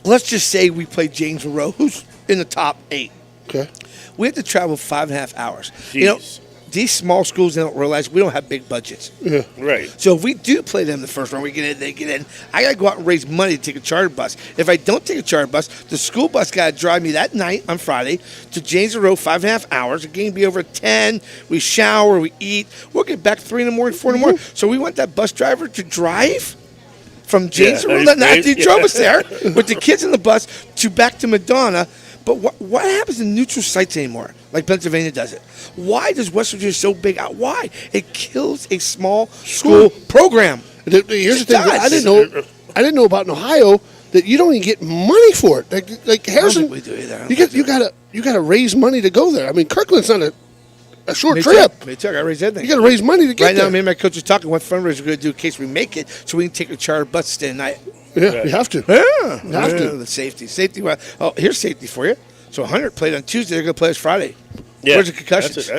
let's just say we play James Monroe, who's in the top 8. Okay. We have to travel 5.5 hours. Jeez. These small schools don't realize we don't have big budgets. Yeah. Right. So if we do play them the first round, we get in, they get in. I got to go out and raise money to take a charter bus. If I don't take a charter bus, the school bus got to drive me that night on Friday to James Monroe, 5.5 hours. The game be over at 10. We shower, we eat. We'll get back 3 in the morning, 4 in the morning. So we want that bus driver to drive from James Monroe that night. He drove us there with the kids in the bus back to Madonna. But what happens in neutral sites anymore? Like Pennsylvania does it. Why does West Virginia so big out? Why? It kills a small school program. Here's the thing. I didn't know about in Ohio that you don't even get money for it. Like Harrison, we do either. You gotta raise money to go there. I mean, Kirkland's not a short trip. Me too. I gotta raise everything. You gotta raise money to get right there. Right now, me and my coach are talking what fundraiser we're gonna do in case we make it, so we can take a charter bus to stay the night. Yeah, we have to. Yeah, we have to. The safety. Oh, here's safety for you. So 100 played on Tuesday. They're gonna play us Friday. Yeah. Where's the concussions?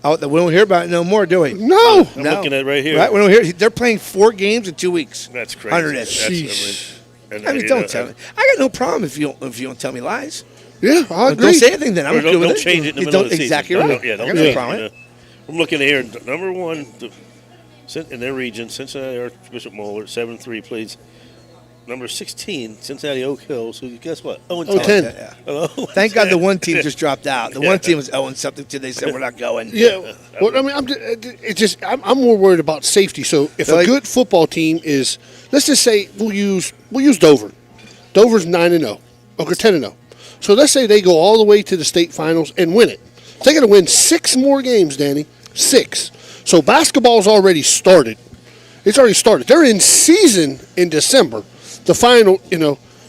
We don't hear about it no more, do we? No. I'm looking at it right here. Right, we don't hear. They're playing 4 games in 2 weeks. That's crazy. 100 is. I mean, don't tell me. I got no problem if you don't tell me lies. Yeah, I agree. Don't say anything then. I'm good with it. Don't change it in the middle of the season. Exactly right. I got no problem. I'm looking at here. Number 1 in their region, Cincinnati Archbishop Moeller, 7-3 plays. Number 16, Cincinnati Oak Hills, who, guess what? 0-10. Yeah. Thank God the one team just dropped out. The one team was 0-something till they said we're not going. Yeah. Well, I mean, I'm more worried about safety. So if a good football team is, let's just say we'll use Dover. Dover's 9-0, or 10-0. So let's say they go all the way to the state finals and win it. They're going to win 6 more games, Danny. 6. So basketball's already started. It's already started. They're in season in December. The final,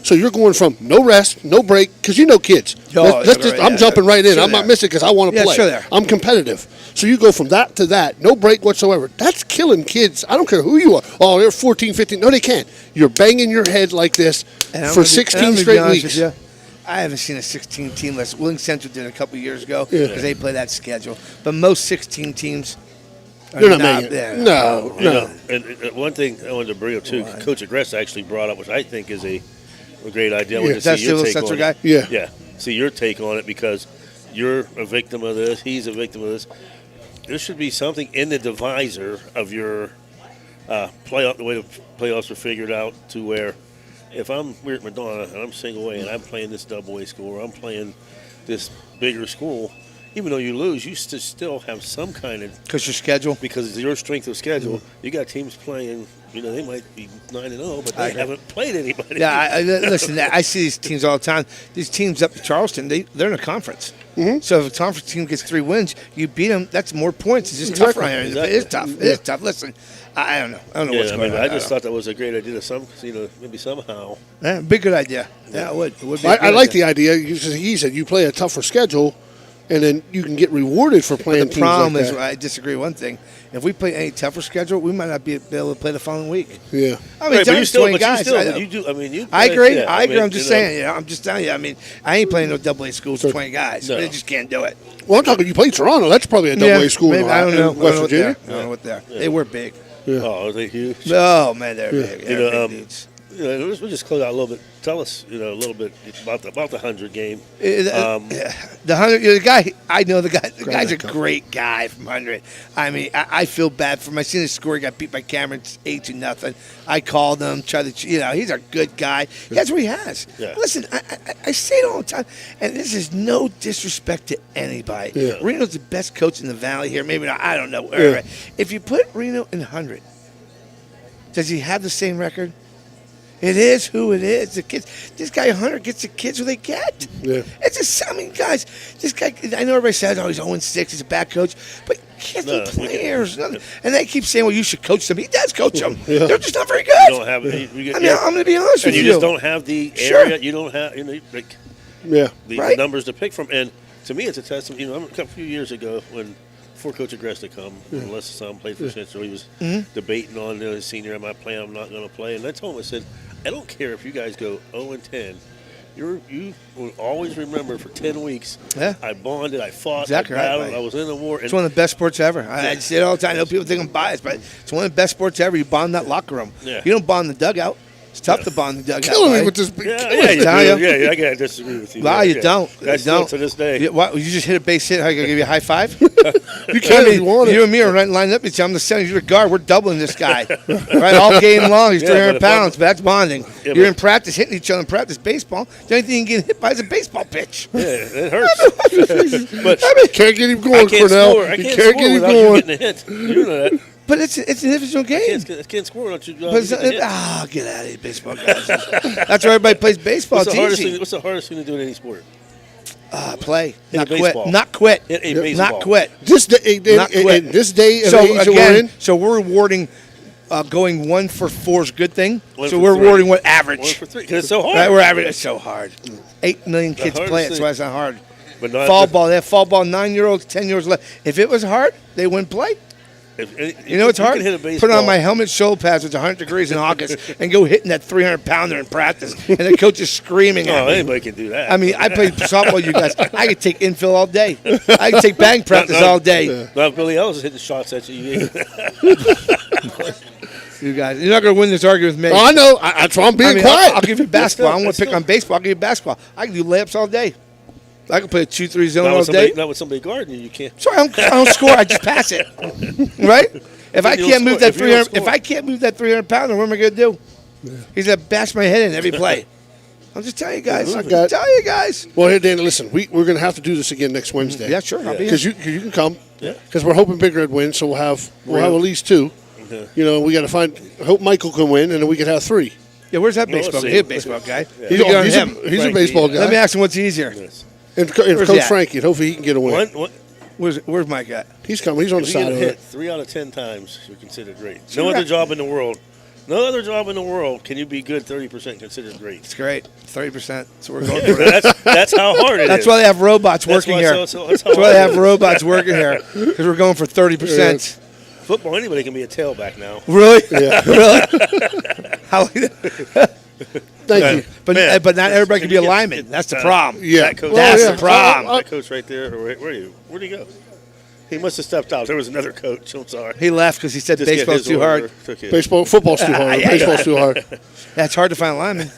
so you're going from no rest, no break, because kids. I'm jumping right in. I'm not missing because I want to play. Sure I'm competitive. So you go from that to that, no break whatsoever. That's killing kids. I don't care who you are. Oh, they're 14, 15. No, they can't. You're banging your head like this for 16 straight weeks. I haven't seen a 16 team list. Willing Central did a couple of years ago because they play that schedule. But most 16 teams. They're not making it. No. And one thing I wanted to bring up too, Coach Agresta actually brought up, which I think is a great idea. I wanted to see your take on it. Yeah. See your take on it because you're a victim of this. He's a victim of this. There should be something in the divisor of your playoff, the way the playoffs are figured out, to where if we're at Madonna and I'm single A and I'm playing this double A school or I'm playing this bigger school. Even though you lose, you still have some kind of... Because your schedule? Because of your strength of schedule. You got teams playing, they might be 9-0, but they haven't played anybody. Yeah, listen, I see these teams all the time. These teams up in Charleston, they're in a conference. Mm-hmm. So if a conference team gets 3 wins, you beat them, that's more points. It's just tough right here. Exactly. It is tough. It is tough. Listen, I don't know. I don't know what's going on. I just thought that was a great idea maybe somehow. Yeah, big good idea. Yeah, it would. It would be I like the idea. He said you play a tougher schedule, and then you can get rewarded for playing teams like that. The problem is, I disagree one thing. If we play any tougher schedule, we might not be able to play the following week. Yeah. I mean, but 20 guys. I agree. Yeah, I agree. I'm just saying. I'm just telling you. I mean, I ain't playing no double-A schools with 20 guys. No. They just can't do it. Well, I'm talking, you played Toronto. That's probably a double-A school. Maybe, I don't know. West Virginia. I don't know what they're. They were big. Yeah. Oh, are they huge? Oh, man, they're big. They're big dudes. We'll just close out a little bit. Tell us, a little bit about the 100 game. The 100, the guy, I know the guy. The guy's a great guy from 100. I mean, I feel bad for him. I seen his score. He got beat by Cameron 8-0. I called him, tried to, he's a good guy. That's what he has. Yeah. Listen, I say it all the time, and this is no disrespect to anybody. Yeah. Reno's the best coach in the valley here. Maybe not. I don't know. Yeah. If you put Reno in 100, does he have the same record? It is who it is. The kids. This guy Hunter gets the kids who they get. Yeah. It's just. I mean, guys. This guy. I know everybody says, "Oh, he's 0-6. He's a bad coach," but he has no players. And they keep saying, "Well, you should coach them." He does coach them. Yeah. They're just not very good. You don't have. I'm going to be honest with you. And you just don't have the area. You don't have. The numbers to pick from. And to me, it's a testament. A few years ago when. Before Coach Agresta come, unless son played for Central, he was debating on his senior, am I playing, I'm not going to play. And I told him, I said, I don't care if you guys go 0-10. You will always remember for 10 weeks, I bonded, I fought, I battled, I was in the war. It's one of the best sports ever. I say it all the time. I know people think I'm biased, but it's one of the best sports ever. You bond that locker room. Yeah. You don't bond the dugout. It's tough to bond the dugout. Killing me with this. I gotta disagree with you. Wow, you don't. That's you don't. Still to this day. You just hit a base hit. I gotta give you a high five. You can't if you want it. You and me are lined up. I'm the center. You're the guard. We're doubling this guy. Right, all game long. He's 300 pounds. But that's bonding. Yeah, you're in practice hitting each other in practice baseball. The only thing you can get hit by is a baseball pitch. Yeah, it hurts. But can't get him going, Cornell. I can't get him going. You getting a hit. You know that. But it's an individual game. I can't score without you. Get out of here, baseball guys. That's why everybody plays baseball. What's the hardest thing to do in any sport? Play. Not quit. Not quit. Not quit. This day of age we're in. So we're rewarding going 1 for 4 is a good thing. So we're rewarding what average. 1 for 3 because it's so hard. Right, we're average. It's so hard. 8 million kids play it, so it's not hard. But fall ball. They have fall ball. 9-year-olds, 10-year-olds left. If it was hard, they wouldn't play. It's hard? Put on my helmet, shoulder pads, it's 100 degrees in August, and go hitting that 300-pounder in practice. And the coach is screaming at me. Anybody can do that. I mean, I played softball, you guys. I could take infield all day. I could take batting practice all day. Now, Billy Ellis is hitting shots at you. You guys, you're not going to win this argument with me. Oh, I know. That's why I'm being quiet. I'll give you basketball. I'm going to pick on baseball. I'll give you basketball. I can do layups all day. I can play a 2-3 zone all day. Not with somebody guarding you, you can't. Sorry, I don't score. I just pass it. Right? If I can't move that 300, if I can't move that 300 pounder, what am I going to do? Yeah. He's going to bash my head in every play. I'm just telling you guys. Well, here, Danny, listen. We're going to have to do this again next Wednesday. Yeah, sure. Because you can come. Yeah. Because we're hoping Big Red wins, so we'll have at least 2. Yeah. We got to hope Michael can win, and then we can have 3. Yeah, where's that baseball guy? He's a baseball guy. Yeah. He's a baseball guy. Let me ask him what's easier. Yes. And Coach Frankie, and hopefully he can get a win. Where's Mike at? He's coming. He's on the side of it. 3 out of 10 times, you're considered great. No other job in the world. No other job in the world can you be good 30% considered great. It's great. 30%. That's what we're going for. That's how hard it is. That's why they have robots working here. That's why they have robots working here. Because we're going for 30%. Football, anybody can be a tailback now. Really? Yeah. Really? Thank you. But not everybody can be a lineman. That's the problem. Yeah. That's the problem. That coach right there. Where'd he go? He must have stepped out. There was another coach. I'm sorry. He left because he said baseball's too hard. Football's too hard. Baseball's too hard. That's hard to find a lineman.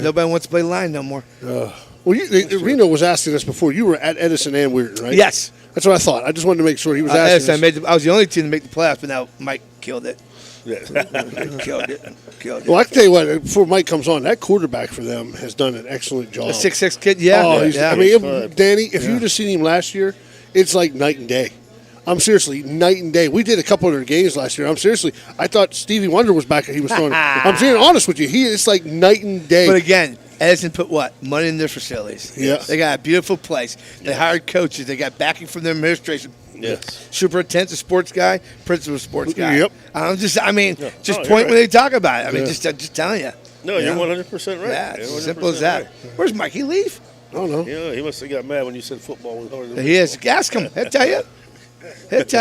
Nobody wants to play line no more. Well, Reno was asking us before. You were at Edison and Weirton, right? Yes. That's what I thought. I just wanted to make sure he was asking us. I was the only team to make the playoffs, but now Mike killed it. Yes. Killed it. Well, I can tell you what, before Mike comes on, that quarterback for them has done an excellent job. A 6'6" kid, yeah. I mean, Danny, if you'd have seen him last year, it's like night and day. I'm seriously, night and day. We did a couple of their games last year. I thought Stevie Wonder was back and he was throwing. I'm being honest with you. It's like night and day. But again, Edison put what? Money in their facilities. Yeah. They got a beautiful place. They hired coaches. They got backing from their administration. Yes. Superintendent's a sports guy, principal's a sports guy. Yep. Just point when they talk about it. I mean, just telling you. No, you're 100% right. Yeah, it's simple as that. Right. Where's Mike? He leave? I don't know. Yeah, he must have got mad when you said football was harder. He is. Ask him. He'll tell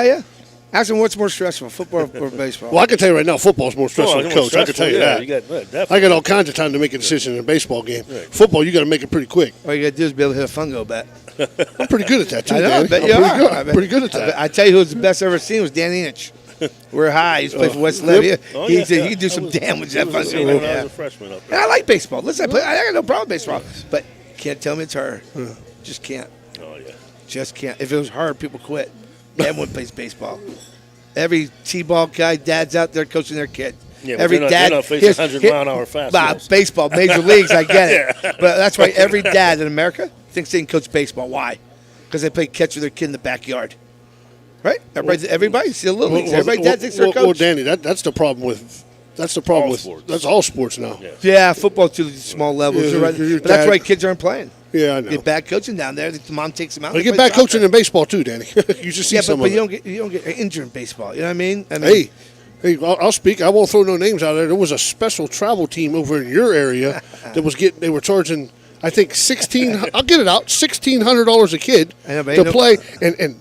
you. Ask him what's more stressful, football or baseball. Well, I can tell you right now, football's more stressful than coach. I can tell you that. I got all kinds of time to make a decision in a baseball game. Right. Football, you got to make it pretty quick. All you got to do is be able to hit a fungo bat. I'm pretty good at that, too, I know, Danny. I bet you are. I'm pretty good at that. I tell you who's the best I've ever seen was Dan Enich. We're high. He's played for West Levy. He can do some damage. I was a freshman up there. And I like baseball. Listen, I got no problem with baseball. But can't tell me it's hard. Just can't. Oh, yeah. Just can't. If it was hard, people quit. Everyone plays baseball. Every T-ball guy, dad's out there coaching their kid. Yeah, every they're not facing 100-mile-an-hour fastballs. Baseball, major leagues, I get it. But that's why every dad in America thinks they can coach baseball. Why? Because they play catch with their kid in the backyard. Right? Everybody's a little leagues. Everybody dad thinks they're a coach. Well, Danny, that's the problem with. That's the problem sports. That's all sports now. Yeah, football to small levels. Right. But that's why kids aren't playing. Yeah, I know. Get bad coaching down there. The mom takes them out. They get bad coaching in baseball too, Danny. You just see some but of you don't get injured in baseball. You know what I mean? Hey, I'll speak. I won't throw no names out there. There was a special travel team over in your area that was They were charging, I think, I'll get it out, $1,600 a kid to play, and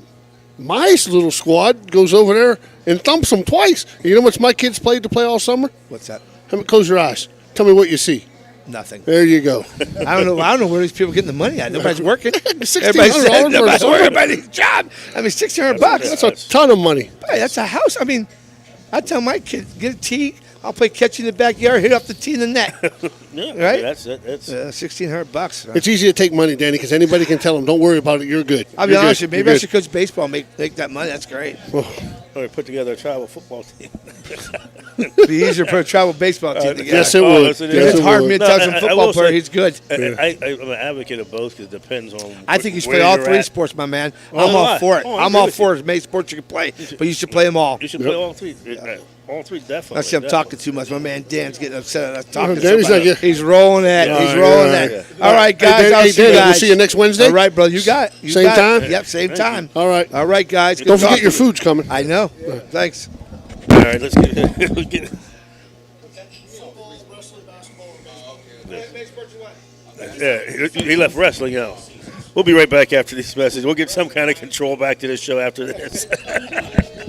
my little squad goes over there and thumps them twice. You know how much my kids played to play all summer? What's that? Close your eyes. Tell me what you see. Nothing. There you go. I don't know where these people getting the money at. Nobody's working. $1,600 Nobody's working about his job. I mean, $1,600. That's a ton of money. Hey, that's a house. I mean, I tell my kids, get a tee. I'll play catch in the backyard, hit off the tee in the net. Yeah, right? That's it. That's $1,600. It's easy to take money, Danny, because anybody can tell them, "Don't worry about it. You're good." I'll be honest with you. Maybe I should coach baseball, make that money. That's great. Or put together a travel football team. It'd be easier to put a travel baseball team together. Yes, it would. It's hard for me to tell some football player he's good. I'm an advocate of both because it depends on. I think you should play all three sports, my man. I'm all for it. I'm all for it. As many sports you can play, but you should play them all. You should play all three. All three, definitely. I see I'm talking too much. My man Dan's getting upset. I'm talking Danny's too much. He's rolling that. He's rolling that. All right, guys. I'll see you guys. We'll see you next Wednesday. All right, bro. You got it. Same time? Yep, same time. All right. All right, guys. Don't forget your food's coming. I know. Thanks. All right, let's get Yeah, he left wrestling out. We'll be right back after this message. We'll get some kind of control back to this show after this.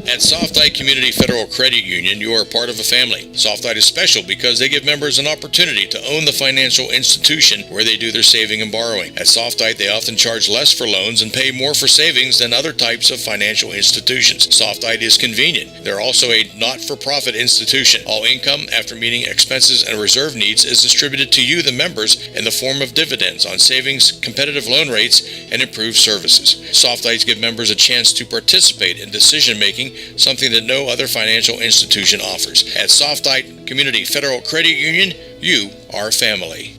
At Softite Community Federal Credit Union, you are part of a family. Softite is special because they give members an opportunity to own the financial institution where they do their saving and borrowing. At Softite, they often charge less for loans and pay more for savings than other types of financial institutions. Softite is convenient. They're also a not-for-profit institution. All income, after meeting expenses and reserve needs, is distributed to you, the members, in the form of dividends on savings, competitive loan rates, and improved services. Softites give members a chance to participate in decision-making, something that no other financial institution offers. At Softite Community Federal Credit Union, you are family.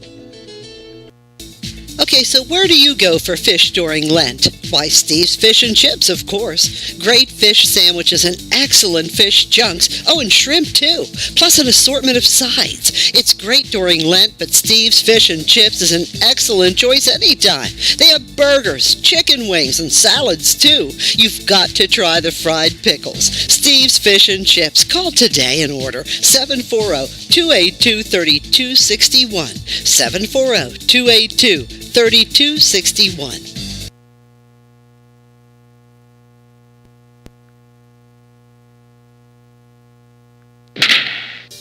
Okay, so where do you go for fish during Lent? Why, Steve's Fish and Chips, of course. Great fish sandwiches and excellent fish junks. Oh, and shrimp, too. Plus an assortment of sides. It's great during Lent, but Steve's Fish and Chips is an excellent choice anytime. They have burgers, chicken wings, and salads, too. You've got to try the fried pickles. Steve's Fish and Chips. Call today and order 740-282-3261. 740-282-3261.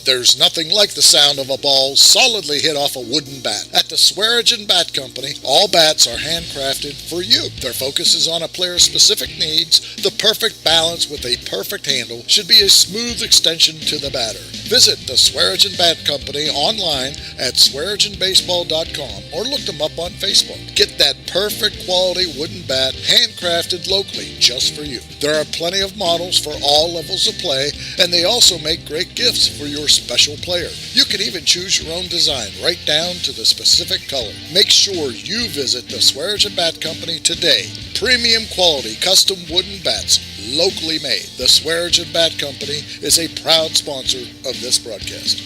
There's nothing like the sound of a ball solidly hit off a wooden bat. At the Swearingen Bat Company, all bats are handcrafted for you. Their focus is on a player's specific needs. The perfect balance with a perfect handle should be a smooth extension to the batter. Visit the Swearingen Bat Company online at swearingenbaseball.com or look them up on Facebook. Get that perfect quality wooden bat handcrafted locally just for you. There are plenty of models for all levels of play, and they also make great gifts for your special player. You can even choose your own design right down to the specific color. Make sure you visit the Swearingen Bat Company today. Premium quality custom wooden bats, locally made. The Swearingen Bat Company is a proud sponsor of this broadcast.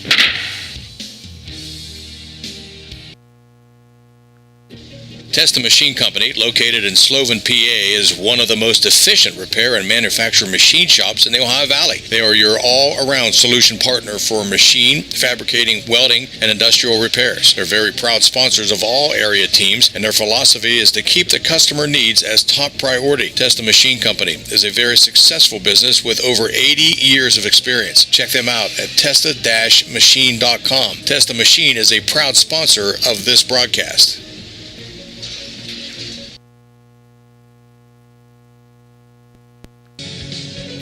Testa Machine Company, located in Sloven, PA, is one of the most efficient repair and manufacture machine shops in the Ohio Valley. They are your all-around solution partner for machine, fabricating, welding, and industrial repairs. They're very proud sponsors of all area teams, and their philosophy is to keep the customer needs as top priority. Testa Machine Company is a very successful business with over 80 years of experience. Check them out at testa-machine.com. Testa Machine is a proud sponsor of this broadcast.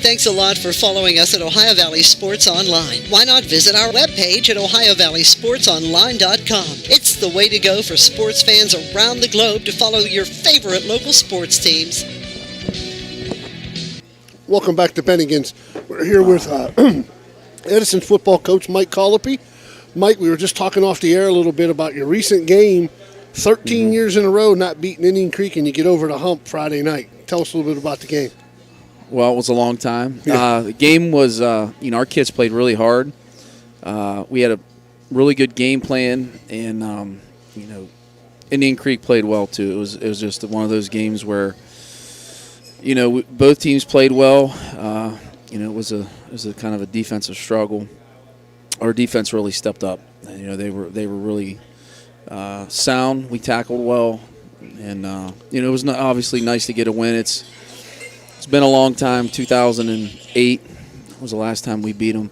Thanks Thanks a lot for following us at Ohio Valley Sports Online. Why not visit our webpage at OhioValleySportsOnline.com? It's the way to go for sports fans around the globe to follow your favorite local sports teams. Welcome back to Bennigan's. We're here with Edison football coach Mike Colopy. Mike, we were just talking off the air a little bit about your recent game. 13 years in a row not beating Indian Creek, and you get over the hump Friday night. Tell us a little bit about the game. Well, it was a long time. Yeah. The game was, our kids played really hard. We had a really good game plan, and, Indian Creek played well, too. It was just one of those games where, both teams played well. It was a kind of a defensive struggle. Our defense really stepped up. They were really sound. We tackled well, and it was obviously nice to get a win. It's been a long time. 2008 was the last time we beat them.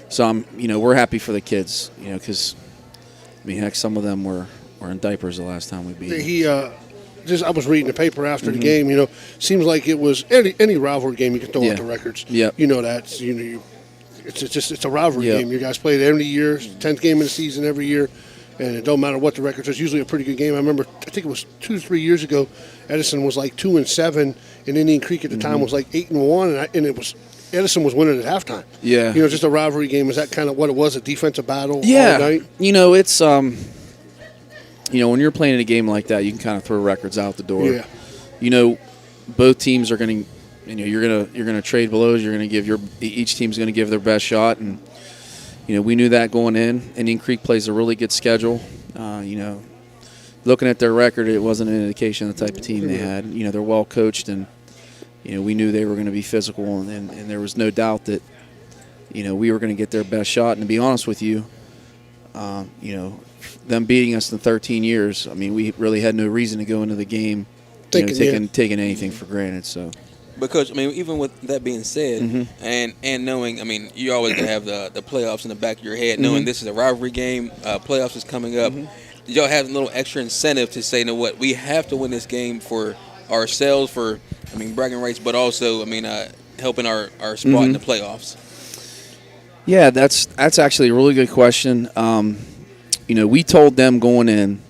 So we're happy for the kids. Because heck, some of them were in diapers the last time we beat them. I was reading the paper after the game. Seems like it was any rivalry game. You can throw out the records. Yeah. That. It's a rivalry game. You guys play it every year, 10th game of the season every year, and it don't matter what the record. It's usually a pretty good game. I remember, I think it was 2 or 3 years ago, Edison was like 2-7, and Indian Creek at the time was like 8-1, and it was Edison was winning at halftime. Yeah. Just a rivalry game. Is that kind of what it was? A defensive battle? Yeah. All night? It's when you're playing a game like that, you can kind of throw records out the door. Yeah. Both teams are going to. You're gonna trade blows. You're gonna give each team's gonna give their best shot, and we knew that going in. Indian Creek plays a really good schedule. Looking at their record, it wasn't an indication of the type of team they had. They're well coached, and we knew they were going to be physical, and there was no doubt that we were going to get their best shot. And to be honest with you, them beating us in 13 years, we really had no reason to go into the game taking anything for granted. So. Because, even with that being said, and knowing, you always going to have the playoffs in the back of your head, knowing this is a rivalry game, playoffs is coming up. Did y'all have a little extra incentive to say, we have to win this game for ourselves, for, bragging rights, but also, helping our spot in the playoffs? Yeah, that's actually a really good question. We told them going in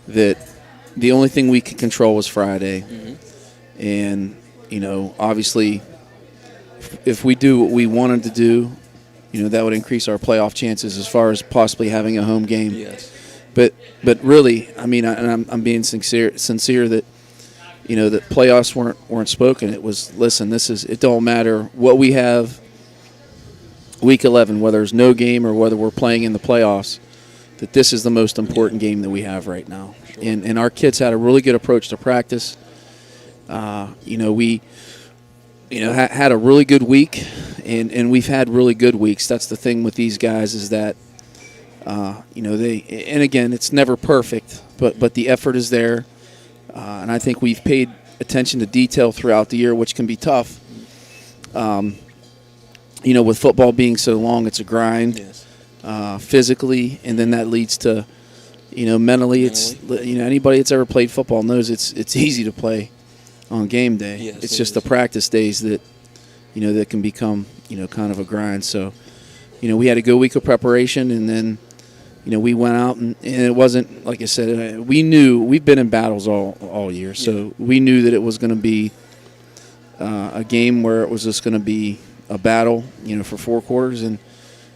that the only thing we could control was Friday. And, obviously, if we do what we wanted to do, that would increase our playoff chances as far as possibly having a home game. Yes. But really, I'm being sincere that, that playoffs weren't spoken. It was, listen, it don't matter what we have week 11, whether there's no game or whether we're playing in the playoffs, that this is the most important game that we have right now. Sure. And our kids had a really good approach to practice. We had a really good week, and we've had really good weeks. That's the thing with these guys is that, and again, it's never perfect, but the effort is there. And I think we've paid attention to detail throughout the year, which can be tough. With football being so long, it's a grind, physically, and then that leads to, mentally. It's, anybody that's ever played football knows it's easy to play on game day. Yes, it's just the practice days that, that can become, kind of a grind. So, we had a good week of preparation, and then, we went out, and it wasn't, like I said, we knew we've been in battles all year. So we knew that it was going to be a game where it was just going to be a battle, for 4 quarters, and,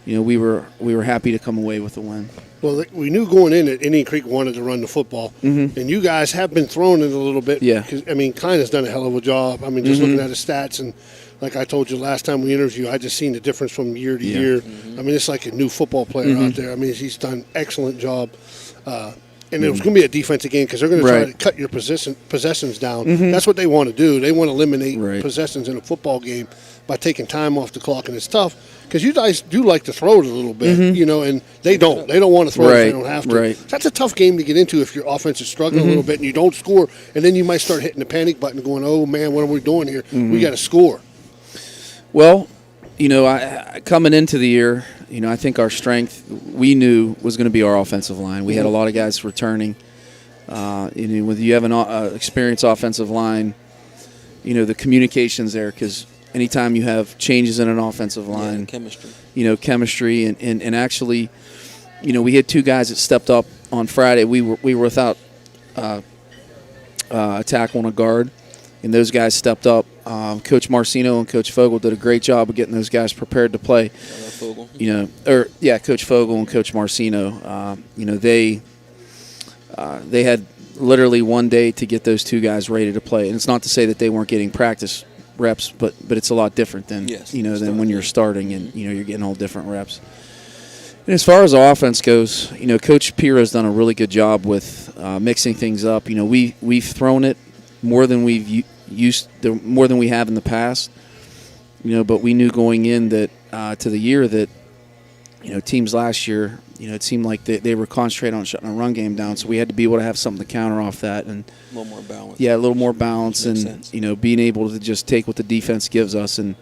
we were happy to come away with the win. Well, we knew going in that Indian Creek wanted to run the football, and you guys have been throwing it a little bit. Yeah. Because, Klein's done a hell of a job. Just looking at his stats, and like I told you last time we interviewed, I just seen the difference from year to year. It's like a new football player out there. He's done an excellent job. And it was going to be a defensive game because they're going to try to cut your possessions down. That's what they want to do. They want to eliminate possessions in a football game by taking time off the clock, and it's tough because you guys do like to throw it a little bit, and they don't. They don't want to throw it if they don't have to. That's a tough game to get into if your offense is struggling a little bit and you don't score, and then you might start hitting the panic button going, oh, man, what are we doing here? We got to score. Well, I coming into the year, I think our strength we knew was going to be our offensive line. We had a lot of guys returning. When you have an experienced offensive line, the communication's there because anytime you have changes in an offensive line, chemistry, and actually, we had two guys that stepped up on Friday. We were without a tackle and a guard, and those guys stepped up. Coach Marcino and Coach Fogel did a great job of getting those guys prepared to play. Coach Fogel and Coach Marcino. They had literally one day to get those two guys ready to play, and it's not to say that they weren't getting practice reps, but it's a lot different than than when you're starting and you're getting all different reps. And as far as the offense goes, Coach Piro's done a really good job with mixing things up. We've thrown it more than we've more than we have in the past. But we knew going in that to the year that teams last year, it seemed like they were concentrating on shutting a run game down, so we had to be able to have something to counter off that and a little more balance. Yeah, a little more balance, and sense. Being able to just take what the defense gives us, and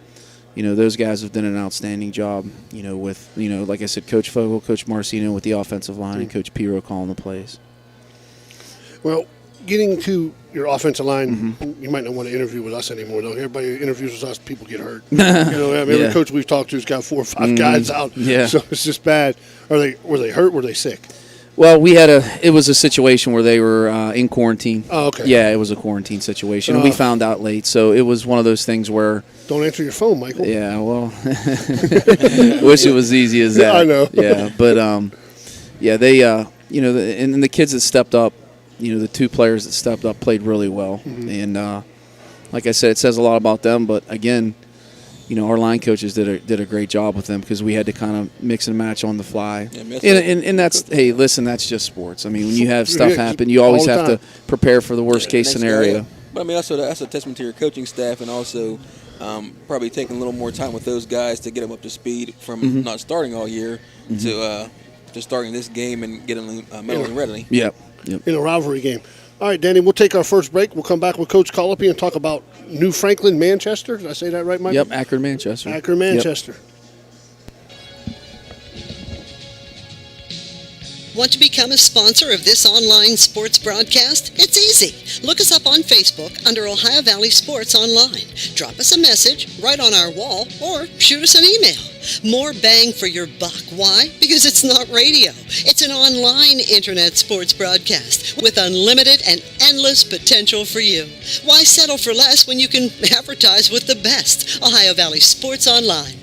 those guys have done an outstanding job. With like I said, Coach Fogel, Coach Marcino with the offensive line, and Coach Piro calling the plays. Well, getting to your offensive line, you might not want to interview with us anymore, though. Everybody interviews with us, people get hurt. Every coach we've talked to has got 4 or 5 guys out. Yeah. So it's just bad. Were they hurt? Were they sick? Well, it was a situation where they were in quarantine. Oh, okay. Yeah, it was a quarantine situation. And we found out late, so it was one of those things where... Don't answer your phone, Michael. Yeah, well, wish it was easy as that. I know. Yeah, but, they, and the kids that stepped up, the two players that stepped up played really well. And like I said, it says a lot about them. But again, our line coaches did a great job with them because we had to kind of mix and match on the fly. Yeah, and that's, hey, listen, that's just sports. I mean, when you have stuff happen, you always have to prepare for the worst case scenario. But I mean, also that's a testament to your coaching staff, and also probably taking a little more time with those guys to get them up to speed from not starting all year to starting this game and getting mentally ready. Yep. In a rivalry game. All right, Danny, we'll take our first break. We'll come back with Coach Colopy and talk about New Franklin, Manchester. Did I say that right, Michael? Yep, Akron, Manchester. Akron, Manchester. Yep. Want to become a sponsor of this online sports broadcast? It's easy. Look us up on Facebook under Ohio Valley Sports Online. Drop us a message right on our wall or shoot us an email. More bang for your buck. Why? Because it's not radio. It's an online internet sports broadcast with unlimited and endless potential for you. Why settle for less when you can advertise with the best? Ohio Valley Sports Online.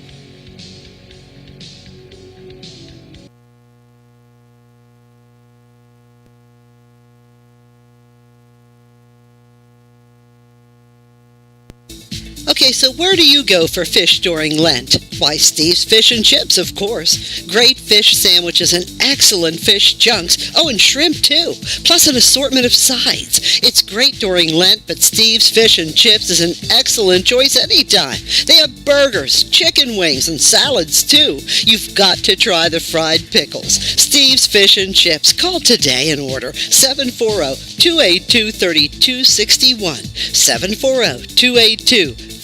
Okay, so where do you go for fish during Lent? Why, Steve's Fish and Chips, of course. Great fish sandwiches and excellent fish chunks. Oh, and shrimp, too. Plus an assortment of sides. It's great during Lent, but Steve's Fish and Chips is an excellent choice anytime. They have burgers, chicken wings, and salads, too. You've got to try the fried pickles. Steve's Fish and Chips. Call today and order 740-282-3261. 740-282-3261.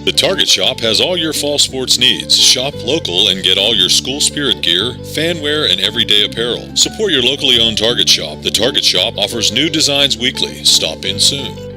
The Target Shop has all your fall sports needs. Shop local and get all your school spirit gear, fan wear, and everyday apparel. Support your locally owned Target Shop. The Target Shop offers new designs weekly. Stop in soon.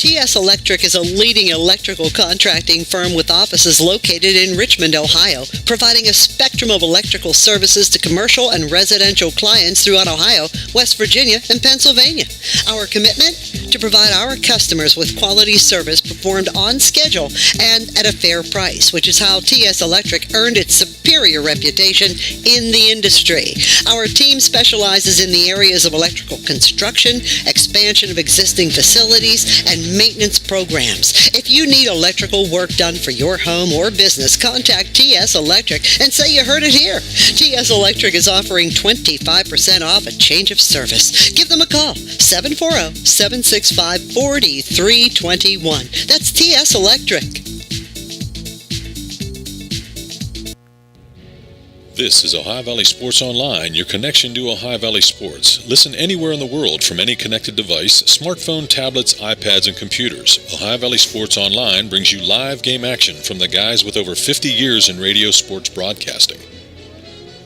TS Electric is a leading electrical contracting firm with offices located in Richmond, Ohio, providing a spectrum of electrical services to commercial and residential clients throughout Ohio, West Virginia, and Pennsylvania. Our commitment? To provide our customers with quality service performed on schedule and at a fair price, which is how TS Electric earned its superior reputation in the industry. Our team specializes in the areas of electrical construction, expansion of existing facilities, and maintenance programs. If you need electrical work done for your home or business, contact TS Electric and say you heard it here. TS Electric is offering 25% off a change of service. Give them a call, 740-765-4321. That's TS Electric. This is Ohio Valley Sports Online, your connection to Ohio Valley Sports. Listen anywhere in the world from any connected device, smartphone, tablets, iPads, and computers. Ohio Valley Sports Online brings you live game action from the guys with over 50 years in radio sports broadcasting.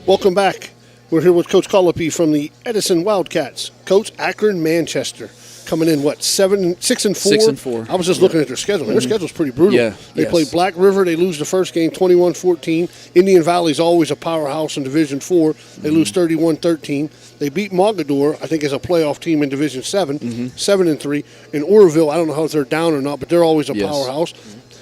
Welcome back. We're here with Coach Colopy from the Edison Wildcats. Coach, Akron, Manchester, coming in 6 and 4. 6 and 4. I was just looking at their schedule. Their schedule's pretty brutal. Yeah, They play Black River. They lose the first game 21-14. Indian Valley's always a powerhouse in Division 4. They lose 31-13. They beat Mogador, I think, as a playoff team in Division 7, 7-3. And Oroville, I don't know how they're down or not, but they're always a powerhouse.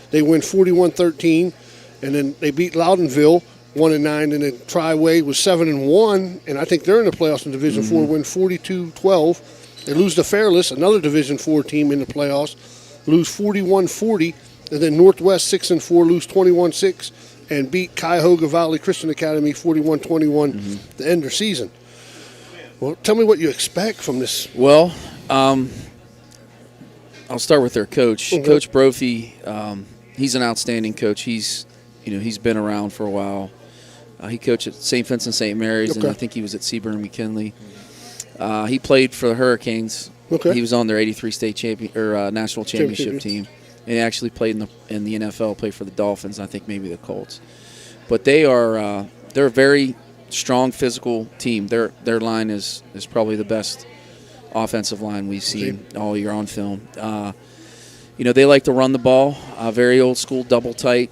They win 41-13, and then they beat Loudonville 1-9, and then Triway was 7-1, and I think they're in the playoffs in Division 4, win 42-12. They lose to Fairless, another Division 4 team in the playoffs, lose 41-40, and then Northwest 6-4, lose 21-6, and beat Cuyahoga Valley Christian Academy 41-21 to end their season. Well, tell me what you expect from this. Well, I'll start with their coach, Coach Brophy. He's an outstanding coach. He's been around for a while. He coached at St. Vincent St. Mary's, and I think he was at Seaburn McKinley. He played for the Hurricanes. He was on their '83 state champion or national championship team, and he actually played in the NFL. Played for the Dolphins, and I think maybe the Colts. But they're a very strong physical team. Their line is probably the best offensive line we've seen all year on film. They like to run the ball, very old school, double tight.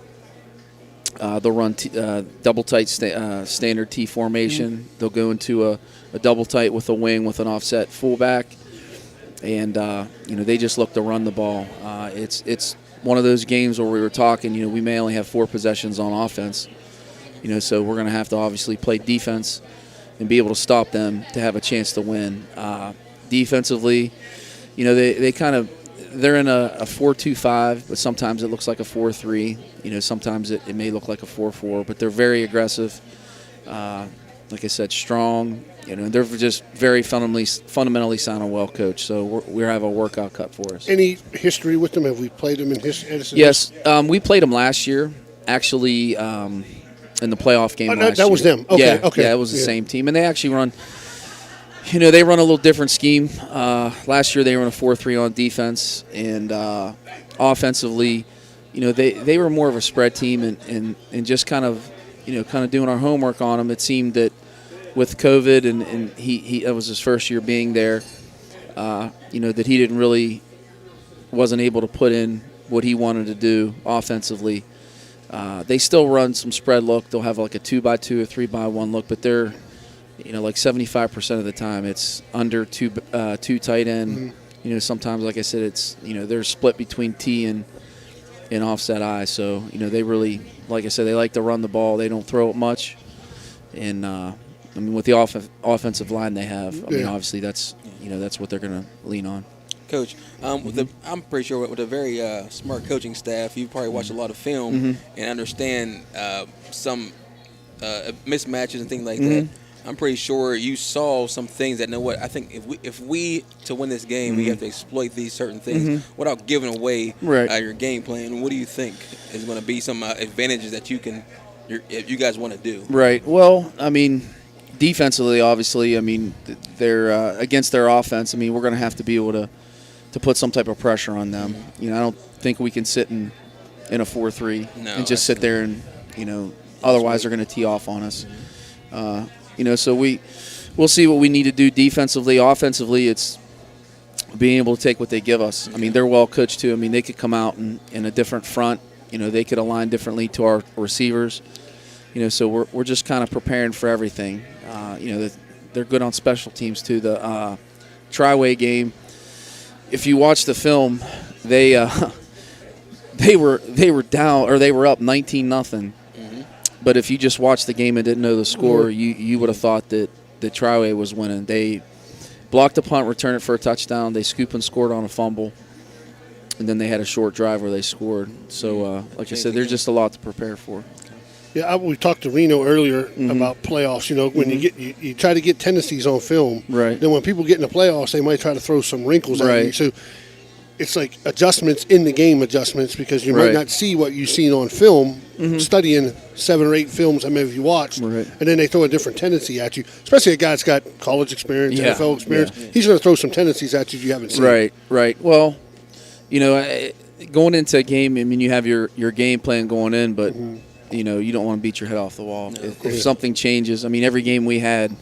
They'll run double tight standard T formation. They'll go into a double tight with a wing with an offset fullback, and they just look to run the ball. It's one of those games where we were talking. We may only have 4 possessions on offense. So we're going to have to obviously play defense and be able to stop them to have a chance to win. Defensively, they're in a 4-2-5, but sometimes it looks like a 4-3. Sometimes it may look like a 4-4, but they're very aggressive. Like I said, strong. They're just very fundamentally sound and well coached. So we have a workout cut for us. Any history with them? Have we played them in Edison? Yes, we played them last year, actually, in the playoff game last year. That was them. Okay, okay. Yeah, it was the same team. And they actually run they run a little different scheme. Last year they were in a 4-3 on defense, and offensively, they were more of a spread team, and just kind of doing our homework on them. It seemed that with COVID and he it was his first year being there, that he wasn't able to put in what he wanted to do offensively. They still run some spread look. They'll have like a 2x2 or 3x1 look, but they're like 75% of the time it's under two tight end. Sometimes, like I said, it's they're split between T and offset I. So they really, like I said, they like to run the ball. They don't throw it much, and with the offensive line they have, obviously that's what they're going to lean on. Coach, I'm pretty sure with a very smart coaching staff, you probably watch a lot of film and understand some mismatches and things like that. I'm pretty sure you saw some things that I think if we to win this game, we have to exploit these certain things without giving away your game plan. What do you think is going to be some advantages that you guys want to do? Right. Well, defensively, obviously, they're against their offense. We're going to have to be able to put some type of pressure on them. I don't think we can sit in a 4-3 and just sit there and otherwise they're going to tee off on us. So we'll see what we need to do defensively. Offensively, it's being able to take what they give us. They're well coached too. They could come out in a different front. They could align differently to our receivers. So we're just kind of preparing for everything. They're good on special teams too. The Triway game, if you watch the film, they were down, or they were up 19-0. But if you just watched the game and didn't know the score, you would have thought that Triway was winning. They blocked a punt, returned it for a touchdown. They scooped and scored on a fumble. And then they had a short drive where they scored. So, like I said, there's just a lot to prepare for. Yeah, we talked to Reno earlier about playoffs. When you try to get tendencies on film, then when people get in the playoffs, they might try to throw some wrinkles at you. So it's like adjustments in the game adjustments, because you might not see what you've seen on film, studying 7 or 8 films if you watched, and then they throw a different tendency at you, especially a guy that's got college experience, NFL experience. He's going to throw some tendencies at you haven't seen. Right. Well, going into a game, you have your game plan going in, but you don't want to beat your head off the wall. If something changes, every game we had,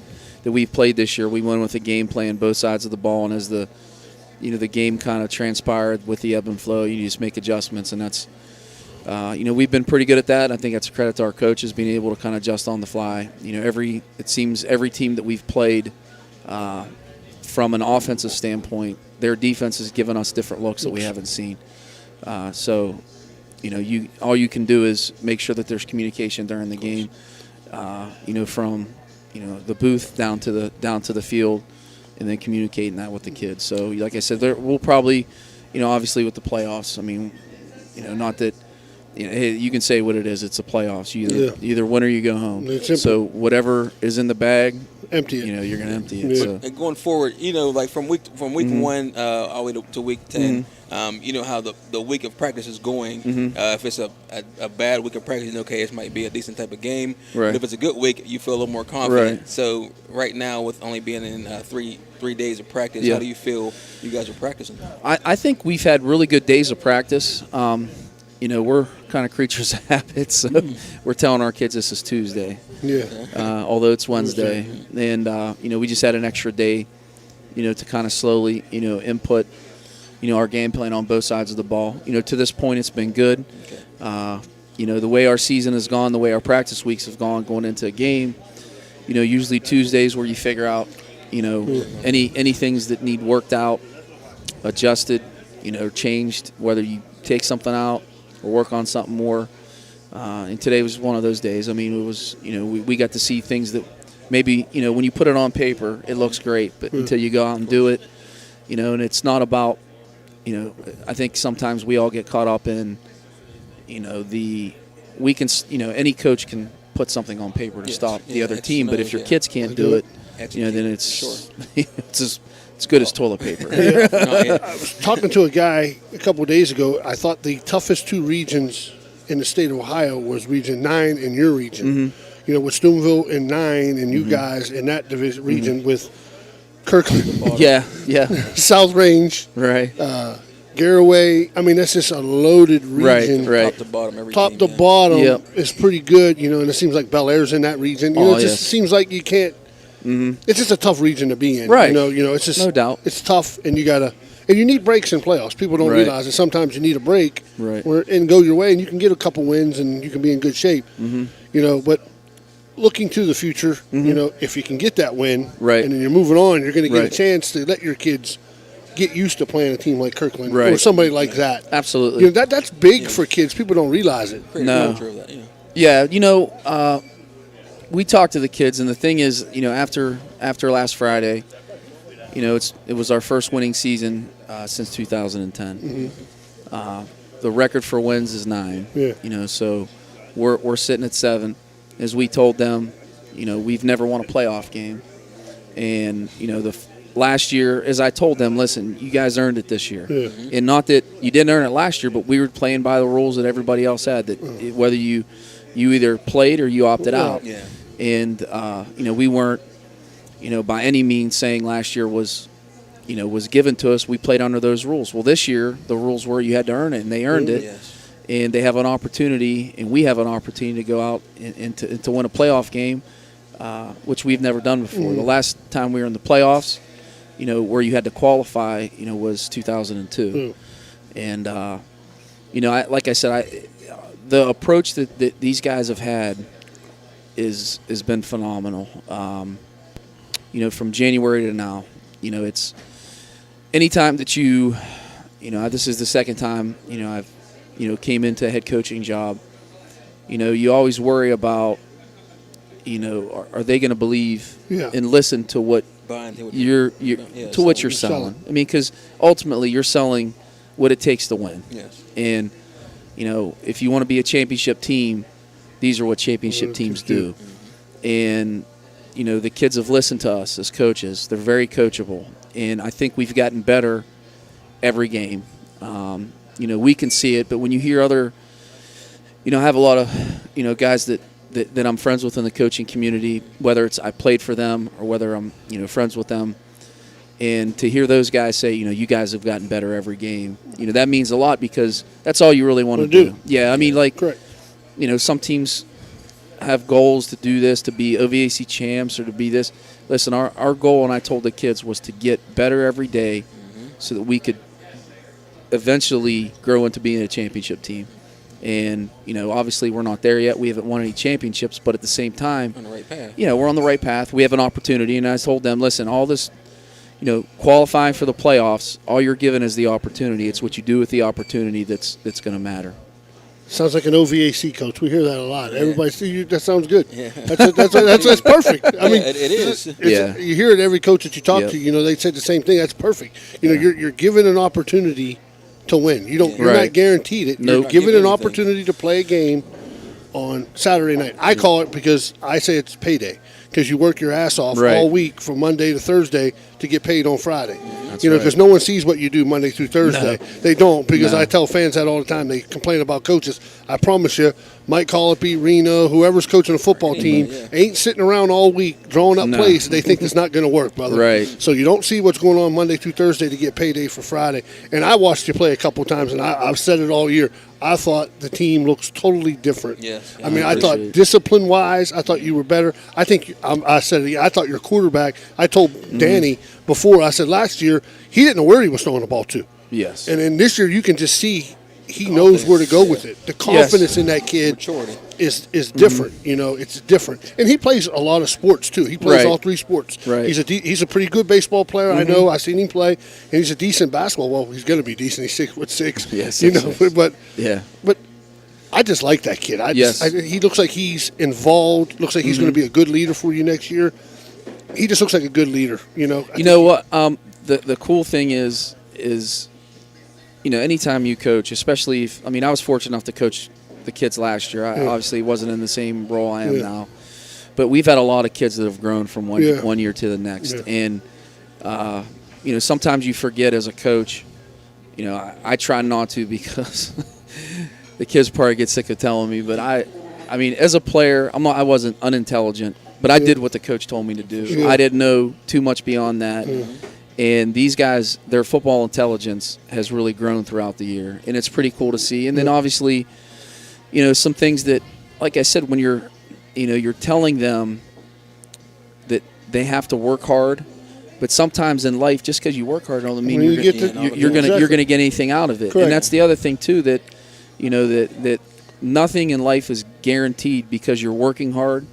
that we've played this year. We went with a game plan, both sides of the ball, and as the game kind of transpired with the ebb and flow, you just make adjustments, and that's we've been pretty good at that. I think that's a credit to our coaches being able to kind of adjust on the fly. It seems every team that we've played from an offensive standpoint, their defense has given us different looks that we haven't seen. So all you can do is make sure that there's communication during the game. From the booth down to the field, and then communicating that with the kids. So, like I said, we'll probably, obviously with the playoffs. I mean, not that. Hey, you can say what it is. It's the playoffs. You either win or you go home. So whatever is in the bag, empty it. You're going to empty it. So. And going forward, like from week Mm-hmm. 1 all the way to week 10, how the week of practice is going. If it's a bad week of practice, okay, it might be a decent type of game. Right. But if it's a good week, you feel a little more confident. Right. So right now, with only being in 3 days of practice, Yeah. how do you feel you guys are practicing? I think we've had really good days of practice. We're kind of creatures of habit, so we're telling our kids this is Tuesday. Yeah. Although it's Wednesday. And, we just had an extra day, to kind of slowly, input, our game plan on both sides of the ball. To this point, it's been good. The way our season has gone, the way our practice weeks have gone going into a game, usually Tuesdays where you figure out, any things that need worked out, adjusted, changed, whether you take something out or work on something more. And today was one of those days. I mean, it was, we got to see things that maybe, when you put it on paper, it looks great, but until you go out and do it, and it's not about, I think sometimes we all get caught up in, we can, any coach can put something on paper to stop the other team, but if your kids can't do it, then it's, it's as good as toilet paper. I was talking to a guy a couple of days ago. I thought the toughest 2 regions in the state of Ohio was Region 9 and your region. With Steubenville in 9 and you guys in that division region with Kirkland. Yeah. South Range. Right. Garraway. I mean, that's just a loaded region. Right. Top to bottom, every Top team, to yeah. bottom is pretty good, and it seems like Bel Air's in that region. It just seems like you can't. It's just a tough region to be in. Right. It's just no doubt. It's tough, and you need breaks in playoffs. People don't realize that sometimes you need a break, and go your way, and you can get a couple wins, and you can be in good shape. But looking to the future, if you can get that win, and then you're moving on, you're going to get a chance to let your kids get used to playing a team like Kirkland or somebody like that. Absolutely. That's big for kids. People don't realize it. No. Yeah, we talked to the kids, and the thing is, after last Friday, it was our first winning season since 2010. The record for wins is 9. Yeah. So we're sitting at 7. As we told them, we've never won a playoff game, and last year, as I told them, listen, you guys earned it this year, and not that you didn't earn it last year, but we were playing by the rules that everybody else had. That whether you either played or you opted out. Yeah. And we weren't, by any means saying last year was given to us. We played under those rules. Well, this year the rules were you had to earn it, and they earned it. Yes. And they have an opportunity, and we have an opportunity to go out and to win a playoff game, which we've never done before. The last time we were in the playoffs, where you had to qualify, was 2002. And like I said, the approach that these guys have had has been phenomenal. From January to now, it's anytime that this is the second time, I've, came into a head coaching job. You always worry about, are they going to believe and listen to what you're selling? I mean, because ultimately you're selling what it takes to win. Yes. And if you want to be a championship team, these are what championship teams do. And, the kids have listened to us as coaches. They're very coachable. And I think we've gotten better every game. We can see it, but when you hear other, I have a lot of, guys that I'm friends with in the coaching community, whether it's I played for them or whether I'm, friends with them. And to hear those guys say, you guys have gotten better every game, that means a lot because that's all you really want to do. Yeah, I mean, Correct. Some teams, have goals to do this, to be OVAC champs or to be this. Listen, our goal, and I told the kids, was to get better every day so that we could eventually grow into being a championship team. And, obviously we're not there yet. We haven't won any championships, but at the same time, On the right path. we're on the right path. We have an opportunity, and I told them, listen, all this, qualifying for the playoffs, all you're given is the opportunity. It's what you do with the opportunity that's going to matter. Sounds like an OVAC coach. We hear that a lot. Everybody, see, that sounds good. Yeah. That's perfect. I mean, it is. You hear it every coach that you talk to. They said the same thing. That's perfect. You're given an opportunity to win. You're not guaranteed it. You're given an opportunity to play a game on Saturday night. I call it, because I say it's payday, because you work your ass off all week from Monday to Thursday to get paid on Friday. Because no one sees what you do Monday through Thursday. No. They don't, because I tell fans that all the time. They complain about coaches. I promise you, Mike Colopy, Reno, whoever's coaching a football team, ain't sitting around all week drawing up plays they think it's not going to work, brother. Right. So you don't see what's going on Monday through Thursday to get payday for Friday. And I watched you play a couple times, and I've said it all year. I thought the team looks totally different. Yes. I mean, I thought discipline-wise, I thought you were better. I think I said I thought your quarterback. I told Danny before. I said last year he didn't know where he was throwing the ball to. Yes. And then this year you can just see he knows where to go with it. The confidence in that kid is different. It's different. And he plays a lot of sports too. He plays all three sports. Right. He's a pretty good baseball player. I know. I've seen him play, and he's a decent basketball. Well, he's going to be decent. He's 6'6". Yes. But I just like that kid. He looks like he's involved. Looks like he's going to be a good leader for you next year. He just looks like a good leader. What? The cool thing is anytime you coach, especially if I was fortunate enough to coach the kids last year. I obviously wasn't in the same role I am now, but we've had a lot of kids that have grown from one year to the next. And sometimes you forget as a coach. I try not to, because the kids probably get sick of telling me. But I mean, as a player, I wasn't unintelligent, but I did what the coach told me to do. I didn't know too much beyond that. And these guys, their football intelligence has really grown throughout the year, and it's pretty cool to see. And then obviously, some things that, like I said, when you're telling them that they have to work hard, but sometimes in life, just because you work hard doesn't mean you're gonna get anything out of it. Correct. And that's the other thing too, that that nothing in life is guaranteed because you're working hard.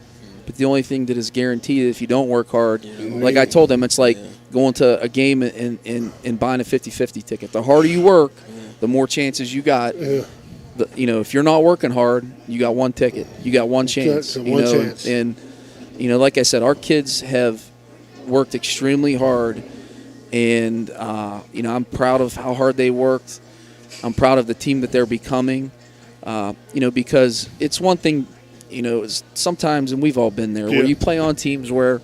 But the only thing that is guaranteed is if you don't work hard, like I told them, it's like going to a game and buying a 50-50 ticket. The harder you work, the more chances you got. If you're not working hard, you got one ticket. You got one chance. And like I said, our kids have worked extremely hard, and I'm proud of how hard they worked. I'm proud of the team that they're becoming. Because it's one thing. Sometimes, and we've all been there, where you play on teams where,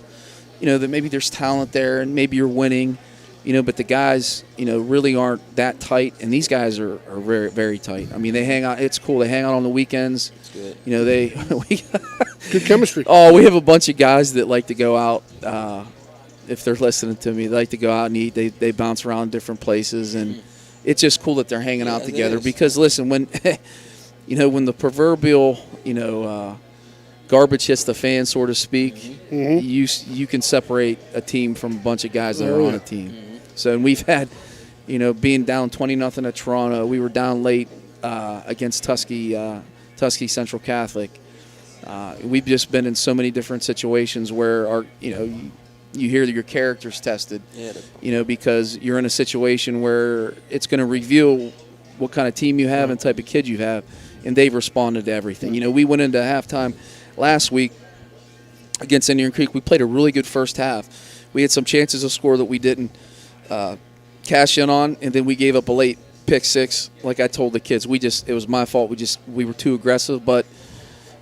that maybe there's talent there and maybe you're winning, but the guys, really aren't that tight. And these guys are very, very tight. I mean, they hang out. It's cool. They hang out on the weekends. Good. Good chemistry. Oh, we have a bunch of guys that like to go out. If they're listening to me, they like to go out and eat. They bounce around different places, and it's just cool that they're hanging out together. Because listen, when when the proverbial garbage hits the fan, so to speak, you can separate a team from a bunch of guys that are on a team. So, and we've had, being down 20-0 at Toronto, we were down late against Tuskegee Central Catholic. We've just been in so many different situations where our, you hear that your character's tested, because you're in a situation where it's going to reveal what kind of team you have and type of kid you have, and they've responded to everything. We went into halftime last week against Indian Creek. We played a really good first half. We had some chances to score that we didn't cash in on, and then we gave up a late pick six. Like I told the kids, it was my fault. We were too aggressive, but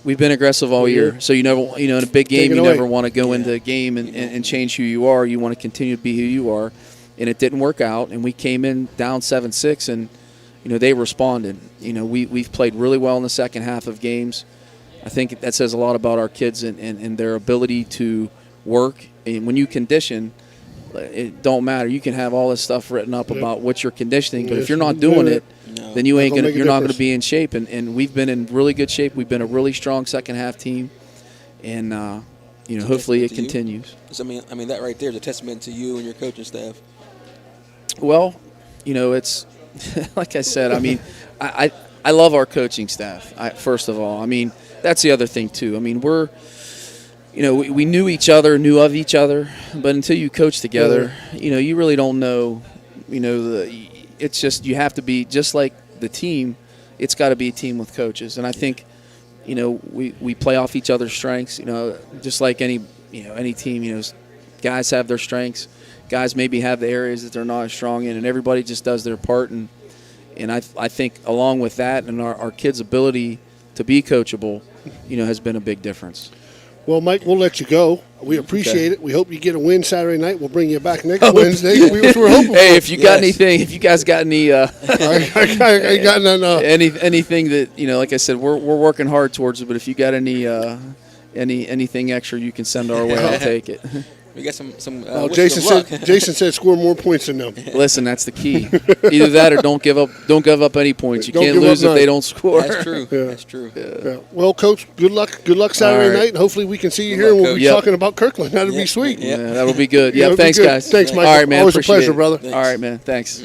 we've been aggressive all year. So you never, in a big game, you never want to go into a game and change who you are. You want to continue to be who you are, and it didn't work out. And we came in down 7-6, and they responded. We've played really well in the second half of games. I think that says a lot about our kids and their ability to work. And when you condition, it don't matter. You can have all this stuff written up about what you're conditioning, but if you're not doing it, then you're not going to be in shape. And we've been in really good shape. We've been a really strong second half team. and hopefully it to you? continues. So, I mean, that right there is a testament to you and your coaching staff. Well, it's like I said. I mean, I love our coaching staff. First of all, I mean, that's the other thing too. I mean, we knew each other, knew of each other, but until you coach together, you really don't know. It's just you have to be just like the team. It's got to be a team with coaches, and I think, we play off each other's strengths. Just like any team. Guys have their strengths. Guys maybe have the areas that they're not as strong in, and everybody just does their part. And I think along with that and our kids' ability to be coachable, has been a big difference. Well, Mike, we'll let you go. We appreciate it. We hope you get a win Saturday night. We'll bring you back next Wednesday. We're hoping. Hey, if you got anything, if you guys got any, I got none. Anything that like I said, we're working hard towards it. But if you got anything extra, you can send our way. I'll take it. We got some. Jason said score more points than them. Listen, that's the key. Either that or don't give up any points. You can't lose if they don't score. That's true. Yeah. That's true. Yeah. Well, Coach, good luck Saturday night, and hopefully we can see you here and we'll be talking about Kirkland. That'll be sweet. Yeah, that'll be good. Yeah, thanks, guys. Thanks, Mike. All right, man. Always a pleasure, it. brother. All right, man. Thanks.